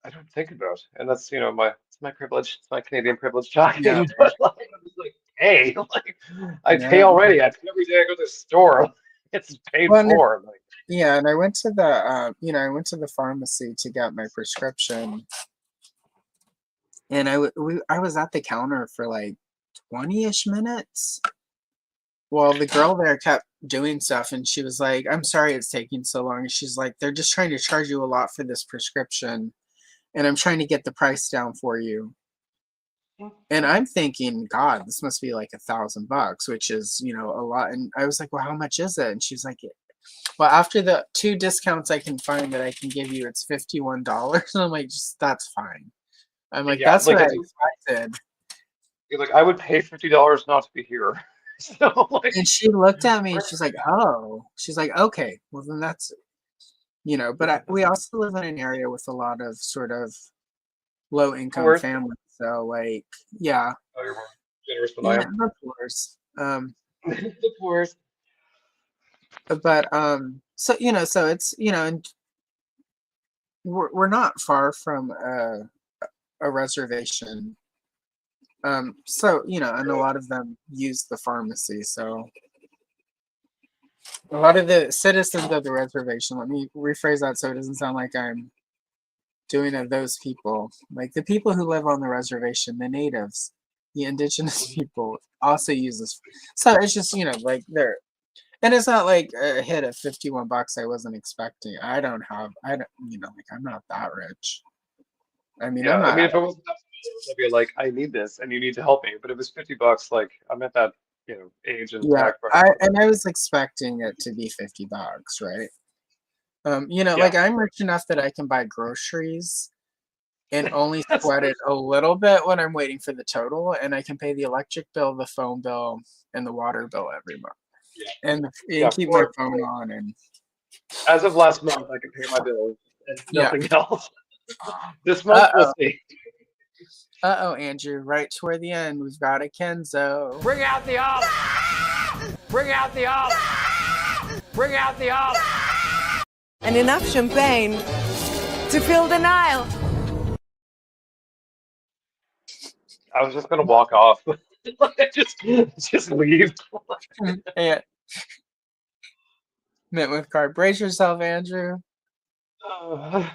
I don't think about, and that's it's my privilege, it's my Canadian privilege Yeah, talking. right. But like, I'm just like, hey, like I pay Yeah. already. I pay every day I go to the store. It's paid Well, for. Like, yeah, and I went to I went to the pharmacy to get my prescription, and I was at the counter for like 20-ish minutes. Well, the girl there kept doing stuff, and she was like, "I'm sorry it's taking so long." And she's like, "They're just trying to charge you a lot for this prescription, and I'm trying to get the price down for you." And I'm thinking, God, this must be like $1,000, which is, a lot. And I was like, well, how much is it? And she's like, well, after the 2 discounts I can find that I can give you, it's $51. And I'm like, just that's fine. I'm like, yeah, that's like what I it's expected. you're like I would pay $50 not to be here. So like, And she looked at me and she's like, oh, she's like, okay, well then that's, but we also live in an area with a lot of sort of low income worth. families. So like, yeah, Oh, you're more generous than I yeah, am. of course. The poorest. But so so it's and we're not far from a reservation. So and a Really? lot of them use the pharmacy. So a lot of the citizens of the reservation. Let me rephrase that so it doesn't sound like I'm doing it those people. Like the people who live on the reservation, the natives, the indigenous people also use this. So it's just like they're. And it's not like a hit of $51 I wasn't expecting. I don't, like I'm not that rich. I mean, I'm Yeah, I not, mean, if it wasn't that, I'd be like, I need this, and you need to help me. But if it's $50, like I'm at that age and Yeah, tax I was expecting it to be $50, right? Yeah, like I'm rich enough that I can buy groceries and only that's sweat it a little bit when I'm waiting for the total, and I can pay the electric bill, the phone bill, and the water bill every month, yeah, and yeah. keep my phone on, and As of last month, I could pay my bills and yeah. nothing else. This month, Uh we'll oh, see. Andrew, right toward the end, we've got a Kenzo. Bring out the olive. Bring out the olive. Bring out the olive. And enough champagne to fill the Nile. I was just gonna walk off. Just leave. And mint with carb. Brace yourself, Andrew. Uh,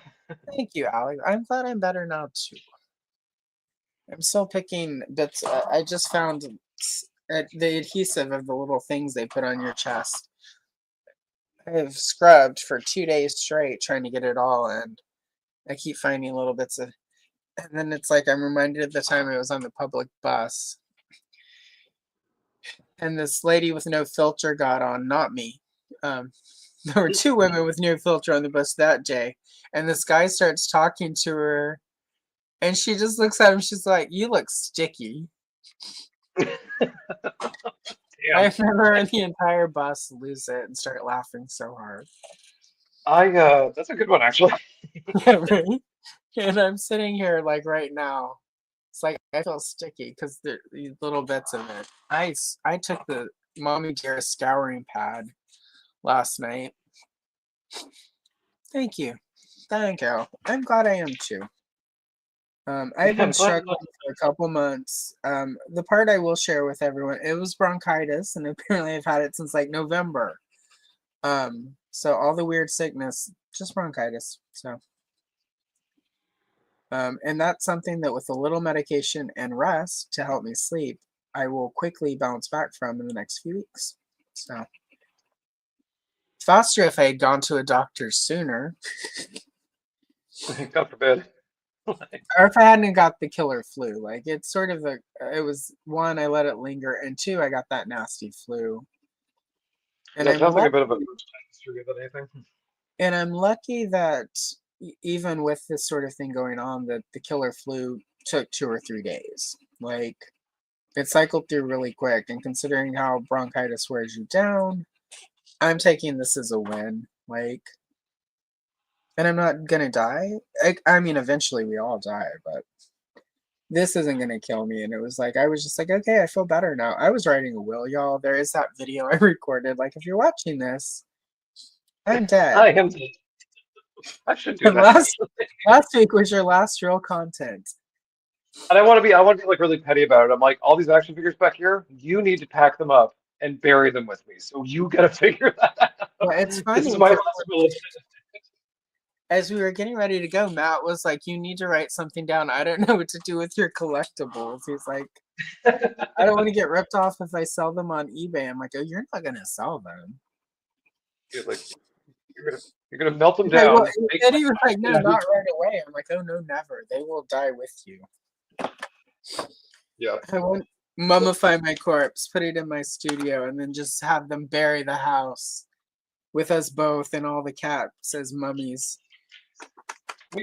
Thank you, Alex. I'm glad I'm better now too. I'm still picking bits. I just found the adhesive of the little things they put on your chest. I've scrubbed for 2 days straight trying to get it all, and I keep finding little bits of. And then it's like I'm reminded of the time I was on the public bus, and this lady with no filter got on, not me. There were two women with no filter on the bus that day, and this guy starts talking to her, and she just looks at him. She's like, "You look sticky." damn. I've never in the entire bus lose it and start laughing so hard. That's a good one actually. Yeah, right? And I'm sitting here like right now. It's like I feel sticky because these little bits of it. I took the Mommy Dear scouring pad last night. Thank you. Thank you. I'm glad I am too. I've Yeah, been I'm glad you struggling for a couple months. The part I will share with everyone, it was bronchitis, and apparently I've had it since like November. So all the weird sickness, just bronchitis. So, and that's something that with a little medication and rest to help me sleep, I will quickly bounce back from in the next few weeks. So, faster if I had gone to a doctor sooner, God forbid. or if I hadn't got the killer flu. Like it's sort of it was one, I let it linger, and two, I got that nasty flu. And Yeah, it I'm sounds like a lucky, bit of a first time history of anything. and I'm lucky that even with this sort of thing going on, that the killer flu took 2 or 3 days. Like it cycled through really quick, and considering how bronchitis wears you down, I'm taking this as a win. Like, and I'm not gonna die. I mean, eventually we all die, but this isn't gonna kill me. And it was like I was just like, okay, I feel better now. I was writing a will, y'all. There is that video I recorded. Like, if you're watching this, I'm dead. I am. I should do And that. last week was your last real content. And I want to be like really petty about it. I'm like, all these action figures back here, you need to pack them up and bury them with me. So you got to figure that out. Well, it's This is funny my because last will. as we were getting ready to go, Matt was like, "You need to write something down. I don't know what to do with your collectibles." He's like, "I don't want to get ripped off if I sell them on eBay." I'm like, "Oh, you're not gonna sell them." You're like, you're gonna melt them He's like, down. well, and he was like, "No, not right away." I'm like, "Oh no, never. They will die with you." Yeah. I won't mummify my corpse, put it in my studio, and then just have them bury the house with us both and all the cats as mummies.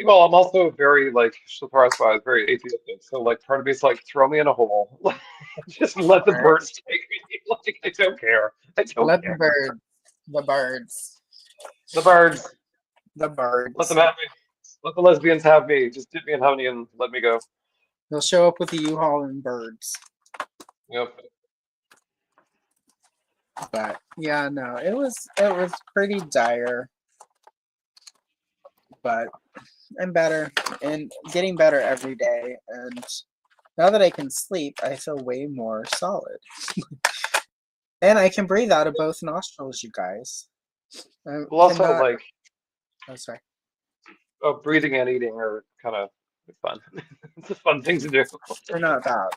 Well, I'm also very like surprised by it, very atheistic. So like part of me is like, throw me in a hole. Just let the Right? birds take me. Like I don't care. I don't Let care. the birds, The birds, the let them birds. have me. Let the lesbians have me. Just dip me in honey and let me go. They'll show up with a U-Haul and birds. Yep. But yeah, no, it was pretty dire. But I'm better and getting better every day. And now that I can sleep, I feel way more solid. And I can breathe out of both nostrils, you guys. I Well, also cannot. like Oh, sorry. breathing and eating are kind of fun. It's a fun thing to do. They're not bad.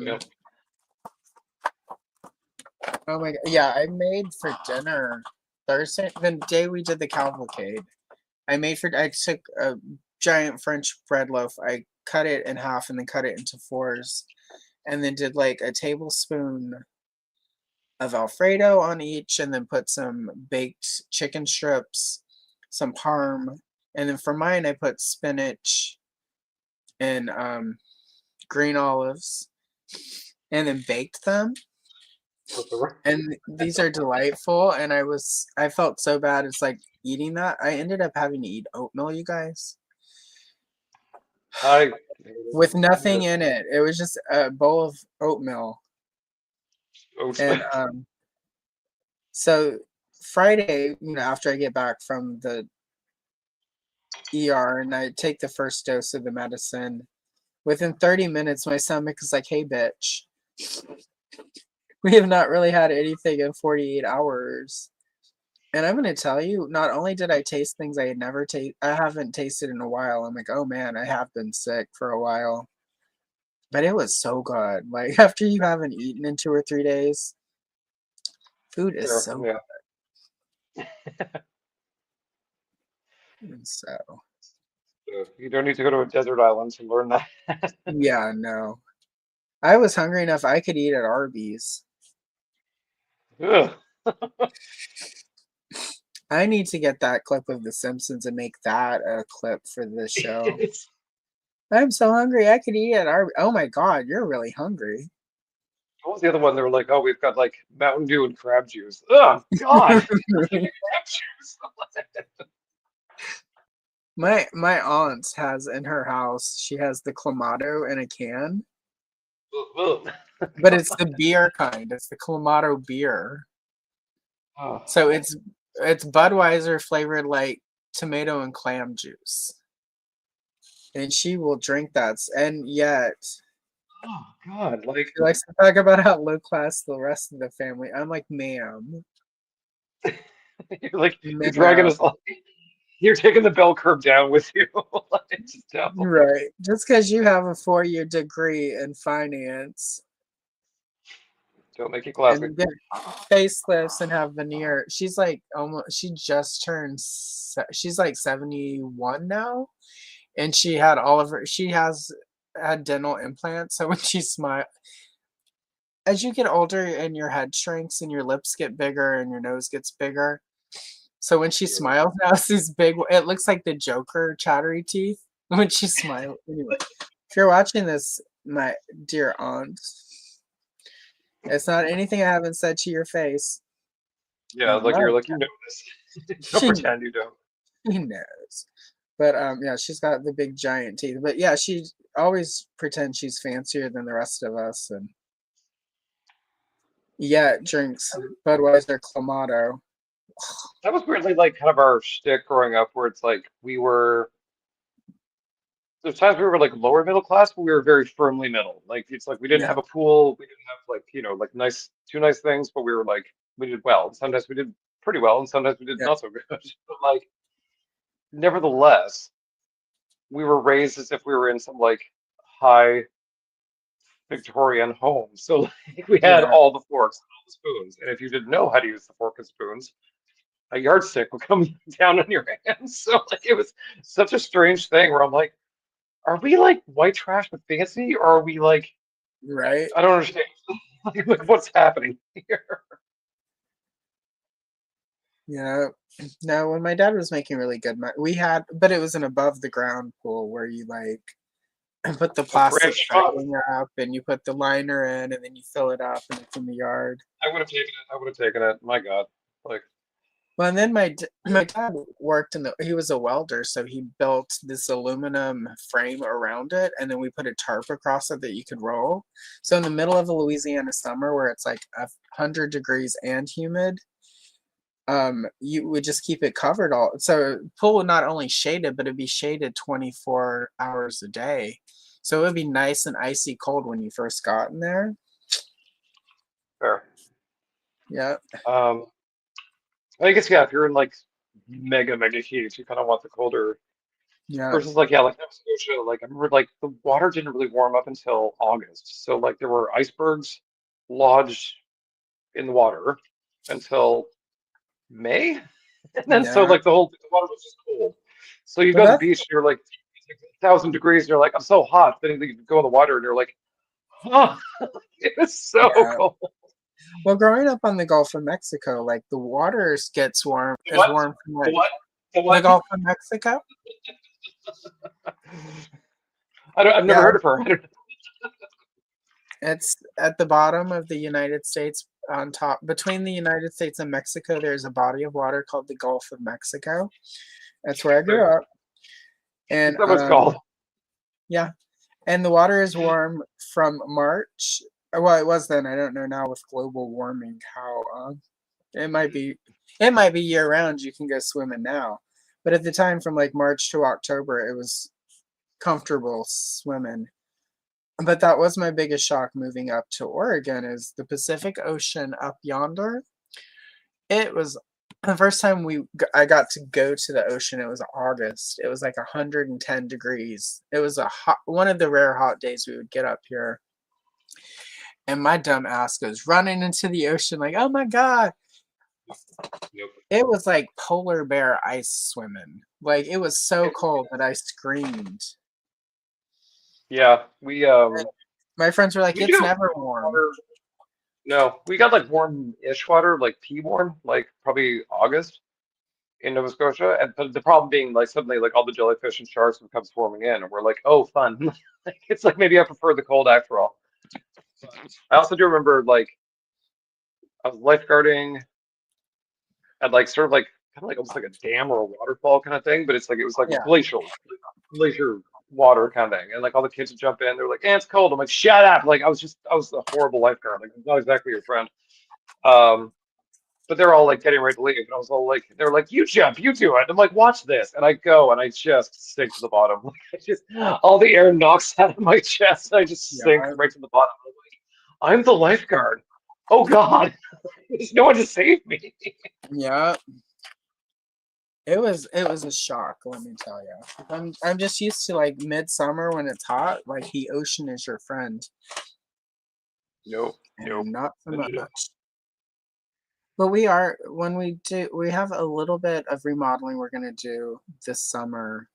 Yeah. Oh my god. Yeah, I made for dinner Thursday, the day we did the cavalcade. I took a giant French bread loaf, I cut it in half and then cut it into fours. and then did like a tablespoon of Alfredo on each, and then put some baked chicken strips, some parm, and then for mine I put spinach and green olives, and then baked them. And these are delightful, and I felt so bad. It's like eating that. I ended up having to eat oatmeal, you guys, I with nothing in it. It was just a bowl of oatmeal. And so Friday, after I get back from the ER and I take the first dose of the medicine, within 30 minutes, my stomach is like, "Hey, bitch, we have not really had anything in 48 hours." And I'm gonna tell you, not only did I taste things I haven't tasted in a while. I'm like, oh man, I have been sick for a while. But it was so good. Like after you haven't eaten in 2 or 3 days, food is so yeah. good. So You don't need to go to a desert island to learn that. yeah, no. I was hungry enough I could eat at Arby's. Ugh. I need to get that clip of The Simpsons and make that a clip for this show. I'm so hungry I could eat at Arby's. Oh my god, you're really hungry. What was the other one? They were like, "Oh, we've got like Mountain Dew and crab juice." Oh God, crab juice. My aunt has in her house, she has the Clamato in a can, but it's the beer kind. It's the Clamato beer. Oh. So it's Budweiser flavored like tomato and clam juice. And she will drink that. And yet Oh God, like she likes to talk about how low class the rest of the family. I'm like, ma'am. you're dragging us. You're taking the bell curve down with you. Right. Just because you have a 4-year degree in finance Don't make it classic. and get facelifts and have veneer. She's like she just turned, she's like 71 now. And she has had dental implants. So when she smiles, as you get older and your head shrinks and your lips get bigger and your nose gets bigger. So when she smiles now, it's these big, it looks like the Joker chattery teeth when she smiles. Anyway, if you're watching this, my dear aunt, it's not anything I haven't said to your face. Yeah, like you're like, you know this. Don't pretend you don't. She knows. But yeah, she's got the big giant teeth. But yeah, she always pretends she's fancier than the rest of us, and yeah, drinks Budweiser Clamato. That was weirdly like kind of our shtick growing up, where it's like there's times we were like lower middle class, but we were very firmly middle. Like it's like we didn't have a pool, we didn't have like like two nice things, but we were like we did well. Sometimes we did pretty well, and sometimes we did not so good. But like nevertheless, we were raised as if we were in some like high Victorian home. So like we had all the forks and all the spoons, and if you didn't know how to use the fork and spoons, a yardstick would come down on your hands. So like it was such a strange thing where I'm like, are we like white trash but fancy, or are we like, right? I don't understand. Like what's happening here? Yeah. No, when my dad was making really good money, but it was an above the ground pool where you like put the plastic liner up and you put the liner in and then you fill it up and it's in the yard. I would have taken it. I would have taken it. My God, like. Well, and then my dad worked he was a welder, so he built this aluminum frame around it, and then we put a tarp across it that you could roll. So in the middle of a Louisiana summer where it's like 100 degrees and humid, you would just keep it covered all. So pool would not only shaded, but it'd be shaded 24 hours a day. So it would be nice and icy cold when you first got in there. Fair. Yeah. I guess yeah, if you're in like mega heat, you kind of want the colder. Yeah. Versus like Nova Scotia, like I remember like the water didn't really warm up until August. So like there were icebergs lodged in the water until May. And then so like the water was just cold. So you go to the beach and you're like 1,000 degrees and you're like, I'm so hot. Then you go in the water and you're like, Oh, it was so Yeah. cold. Well, growing up on the Gulf of Mexico, like the water gets warm, is What? warm from The like what? The the what? Gulf of Mexico. I've never Yeah, heard of her. I don't, it's at the bottom of the United States, on top between the United States and Mexico. There's a body of water called the Gulf of Mexico. That's where I grew up, is and that what it's called? yeah, and the water is warm from March. Well, it was then. I don't know now with global warming how it might be. It might be year round. You can go swimming now, but at the time, from like March to October, it was comfortable swimming. But that was my biggest shock moving up to Oregon is the Pacific Ocean up yonder. It was the first time I got to go to the ocean. It was August. It was like 110 degrees. It was one of the rare hot days we would get up here. And my dumb ass goes running into the ocean like, "Oh my god." Nope. It was like polar bear ice swimming. Like it was so cold that I screamed. Yeah, My friends were like, we "It's do never warm." water. No, we got like warm-ish water, like pea warm, like probably August in Nova Scotia. And but the problem being like suddenly like all the jellyfish and sharks would come swarming in, and we're like, oh, fun. Like, it's like maybe I prefer the cold after all. I also do remember like I was lifeguarding at like sort of like kind of like almost like a dam or a waterfall kind of thing, but it's like it was like Yeah. glacier water kind of thing. And like all the kids would jump in, they're like, "Eh, it's cold." I'm like, "Shut up!" Like I was a horrible lifeguard. Like I'm not exactly your friend. Um, but they're all like getting ready to leave, and I was all like, they're like, "You jump, you do it." I'm like, "Watch this," and I go, and I just sink to the bottom. Like I just all the air knocks out of my chest, and I just sink Yeah. right to the bottom. I'm like, I'm the lifeguard. Oh God, there's no one to save me. Yeah. It was a shock, let me tell you. I'm just used to like midsummer when it's hot, like the ocean is your friend, Nope, nope. and not so No. much. But we are when we have a little bit of remodeling we're gonna do this summer,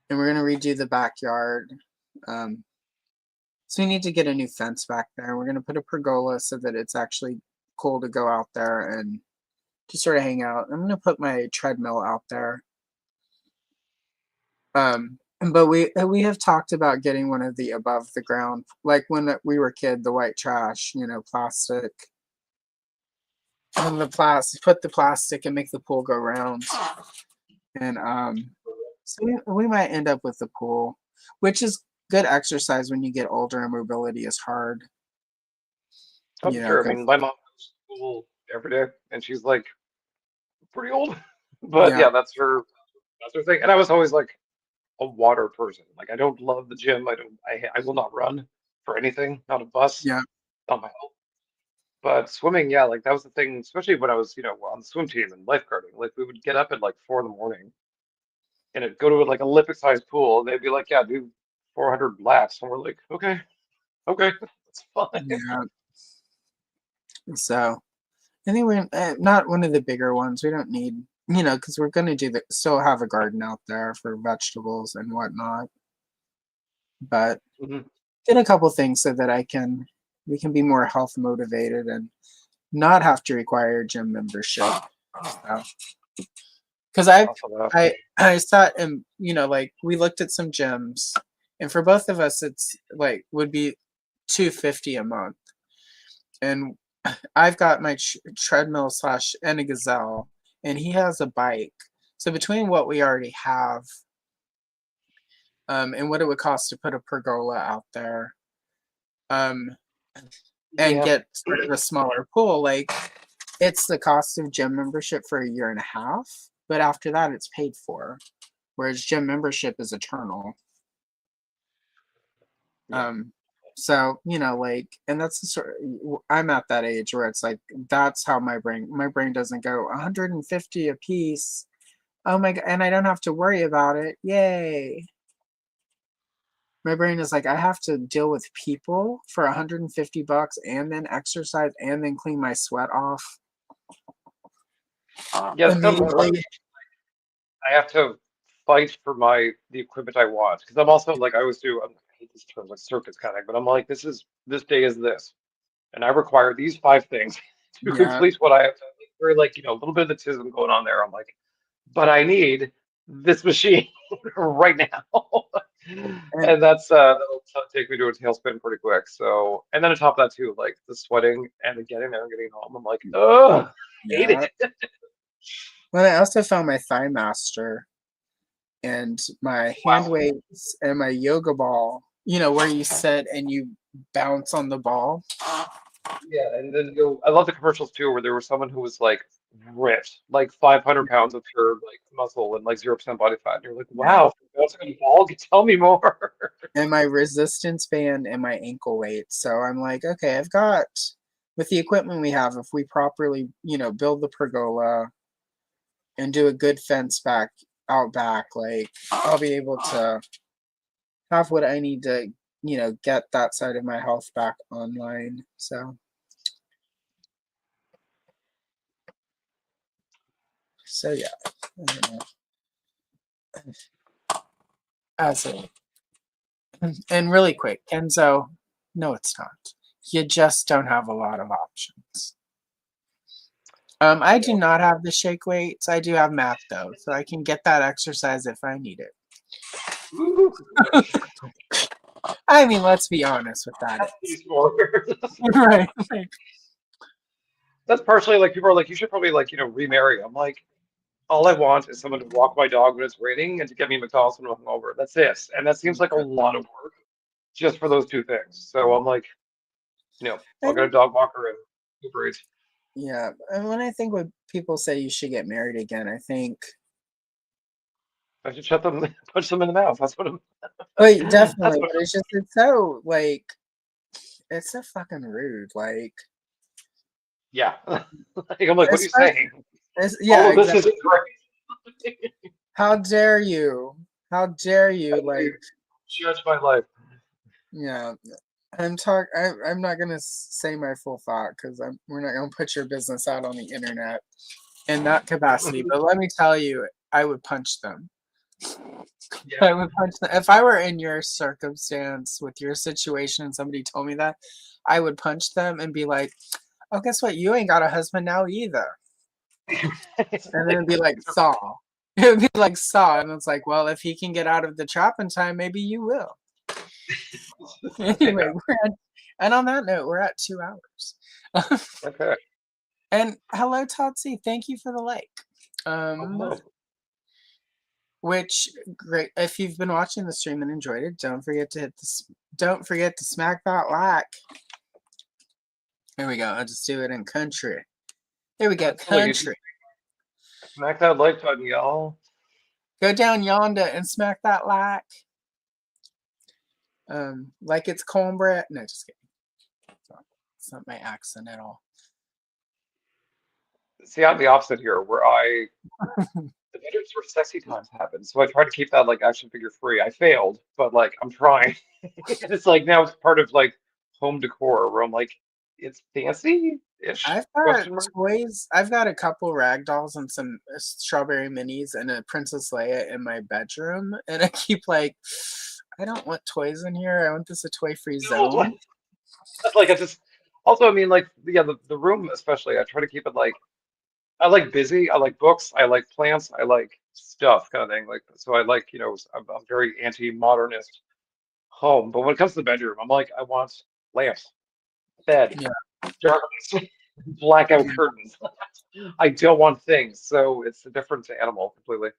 and we're gonna redo the backyard. Um, so we need to get a new fence back there. We're gonna put a pergola so that it's actually cool to go out there and just sort of hang out. I'm gonna put my treadmill out there. But we have talked about getting one of the above the ground, like when we were kid, the white trash, plastic, and the plastic, put the plastic and make the pool go round. And so we might end up with the pool, which is good exercise when you get older and mobility is hard. I'm sure. I 'Cause mean, my mom goes to school every day, and she's like pretty old, but yeah, yeah, that's her thing. And I was always like a water person. Like I don't love the gym. I will not run for anything, not a bus, yeah, not my health. But swimming, yeah, like that was the thing, especially when I was, on the swim team and lifeguarding. Like we would get up at like 4 in the morning and it'd go to like Olympic sized pool, and they'd be like, "Yeah, do 400 laps," and we're like, "Okay, okay, that's fine." yeah. So I think we're not one of the bigger ones. We don't need, because we're gonna still have a garden out there for vegetables and whatnot. But Mhm. did a couple things so that we can be more health motivated and not have to require a gym membership. Because Also that. I sat and like we looked at some gyms, and for both of us it's like would be 250 a month, and I've got my treadmill slash and a gazelle, and he has a bike. So between what we already have, and what it would cost to put a pergola out there, um, and Yeah. get sort of a smaller pool, like it's the cost of gym membership for a year and a half, but after that it's paid for. Whereas gym membership is eternal. Yeah. So like, and that's the sort. I'm at that age where it's like that's how my brain doesn't go 150 a piece. Oh my god, and I don't have to worry about it. Yay! My brain is like I have to deal with people for 150 bucks and then exercise and then clean my sweat off Yeah, it's kind of more immediately. I have to fight for the equipment I want because I'm also like I always do. hate these terms like circus kind of, but I'm like, this day is this, and I require these 5 things to Yeah. complete what I have to. Like, very like a little bit of the tism going on there. I'm like, but I need this machine right now. And And that'll take me to a tailspin pretty quick. So, and then on top of that too, like the sweating and the getting there and getting home, I'm like, ugh, hate yeah. it. Well, I also found my Thigh Master and my hand Wow. weights and my yoga ball, where you sit and you bounce on the ball. Yeah, and then I love the commercials too, where there was someone who was like ripped, like 500 pounds of pure like muscle and like 0% body fat. And you're like, Yeah. wow, that's a ball. Tell me more. And my resistance band and my ankle weights. So I'm like, okay, I've got, with the equipment we have, if we properly, build the pergola and do a good fence out back, like I'll be able to have what I need to, get that side of my health back online. So yeah, I don't know. As it, and really quick, Kenzo, no, it's not. You just don't have a lot of options. I do not have the shake weights. I do have math though, so I can get that exercise if I need it. Ooh, I mean, let's be honest with that. that's more. Right. That's partially like people are like, you should probably like, remarry. I'm like, all I want is someone to walk my dog when it's raining and to get me McDonald's when I'm hungover. That's it. And that seems like a lot of work just for those 2 things. So I'm like, I'll get a dog walker and Uber Eats. Yeah, and when I think when people say you should get married again, I think, I should shut them, punch them in the mouth. That's what I'm. wait, That's definitely, what. but it's so like, it's so fucking rude. Like, Yeah. Like, I'm like, what are you especially, saying? yeah, All of this exactly. isn't right. How dare you? How dare you? How dare Like, you judge my life? yeah, I'm not gonna say my full thought because we're not gonna put your business out on the internet in that capacity. But let me tell you, I would punch them. Yeah. I would punch them if I were in your circumstance with your situation and somebody told me that. I would punch them and be like, "Oh, guess what? You ain't got a husband now either." It's And then like, it'd be like Saw. It would be like Saw, and it's like, well, if he can get out of the trap in time, maybe you will. Anyway, and on that note, we're at 2 hours. okay. And hello, Totsi. Thank you for the like. Oh, Which great. If you've been watching the stream and enjoyed it, don't forget to smack that like. Here we go. I'll just do it in country. Here we go, country. Smack that like button, y'all. Go down yonder and smack that like. Like it's cornbread. No, just kidding. It's not my accent at all. See, I'm the opposite here, where the bedrooms where sexy times happen. So I try to keep that like action figure free. I failed, but like I'm trying. And it's like now it's part of like home decor where I'm like, it's fancy-ish? I've got Question mark. toys. I've got a couple rag dolls and some strawberry minis and a Princess Leia in my bedroom. And I keep like, I don't want toys in here. I want this a toy-free No, zone. like I just also I mean like yeah the room especially I try to keep it like I like busy. I like books. I like plants. I like stuff kind of thing. Like so I like I'm very anti-modernist home. But when it comes to the bedroom, I'm like I want lamps, bed, Yeah. darkness, blackout curtains. I don't want things. So it's a different animal completely.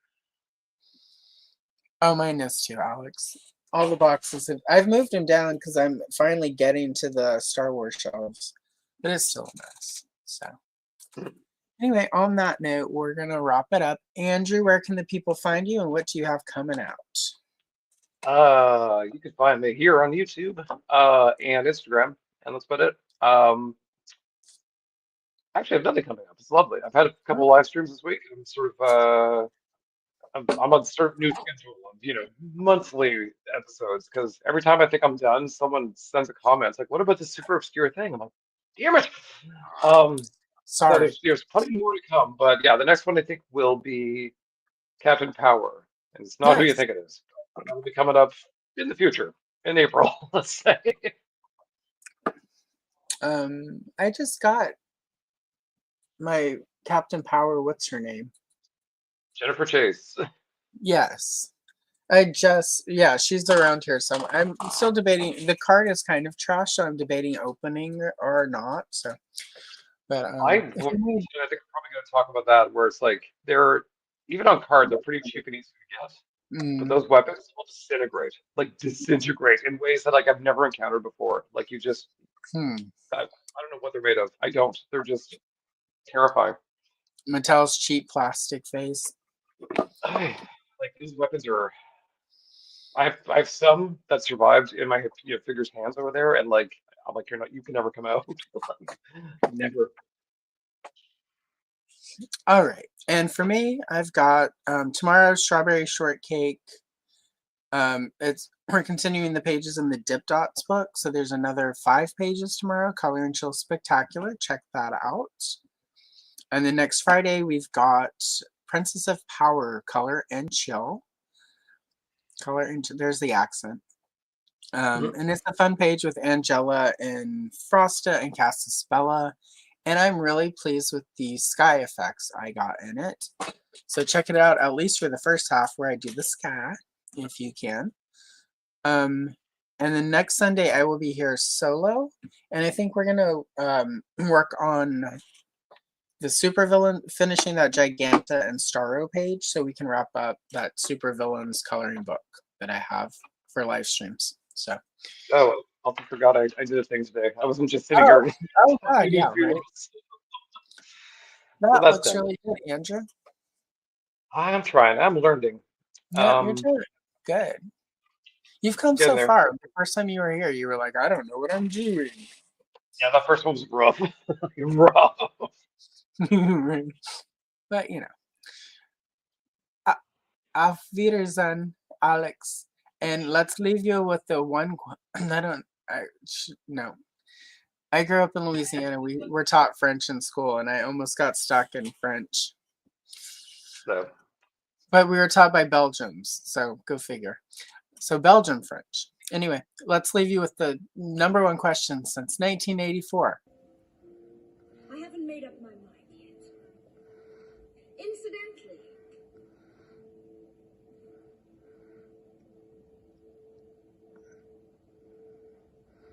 Oh, mine is too, Alex. All the boxes I've moved them down because I'm finally getting to the Star Wars shelves, but it's still a mess. So anyway, on that note, we're gonna wrap it up. Andrew, where can the people find you and what do you have coming out? You can find me here on YouTube, and Instagram, and that's about it. Actually, I have nothing coming up. It's lovely. I've had a couple of live streams this week. I'm sort of I'm on sort of new schedule of monthly episodes because every time I think I'm done, someone sends a comment. It's like, what about this super obscure thing? I'm like, damn it. So Sorry. there's plenty more to come, but yeah, the next one I think will be Captain Power, and it's not who you Nice. think it is. It'll be coming up in the future. in April, let's say. I just got my Captain Power. What's her name? Jennifer Chase. Yes. Yeah, she's around here somewhere. I'm still debating. The card is kind of trash, so I'm debating opening or not. So, but if you need, I think I'm probably going to talk about that, where it's like they're even on card, they're pretty cheap and easy to get, but mm, those weapons will disintegrate in ways that like I've never encountered before. Like you just, hmm, I don't know what they're made of. I don't. They're just terrifying. Mattel's cheap plastic face. Like these weapons are. I have some that survived in my figure's hands over there, and like I'm like you're not. You can never come out. Like, never. All right, and for me, I've got tomorrow's strawberry shortcake. It's we're continuing the pages in the Dip Dots book, so there's another 5 pages tomorrow. Color and Chill Spectacular. Check that out. And then next Friday, we've got Princess of Power, Color and Chill. There's the accent. And it's a fun page with Angela and Frosta and Castaspella. And I'm really pleased with the sky effects I got in it. So check it out, at least for the first half where I do the sky, if you can. And then next Sunday, I will be here solo. And I think we're going to work on the supervillain, finishing that Giganta and Starro page so we can wrap up that supervillains coloring book that I have for live streams. So. Oh, I forgot I did a thing today. I wasn't just sitting here. Oh God, yeah, right. So That that's looks done. really good, Andrew. I'm trying. I'm learning. Yeah, you're doing good. You've come Getting so there. far. The first time you were here, you were like, I don't know what I'm doing. Yeah, that first one was rough. Rough. But you know, auf Wiedersehen, Alex. And let's leave you with the one. I don't. No. I grew up in Louisiana. We were taught French in school, and I almost got stuck in French. So. But we were taught by Belgians, so go figure. So Belgian French. Anyway, let's leave you with the number one question since 1984. I haven't made up my mind yet. Incidentally,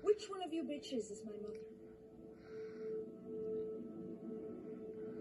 which one of you bitches is my mother?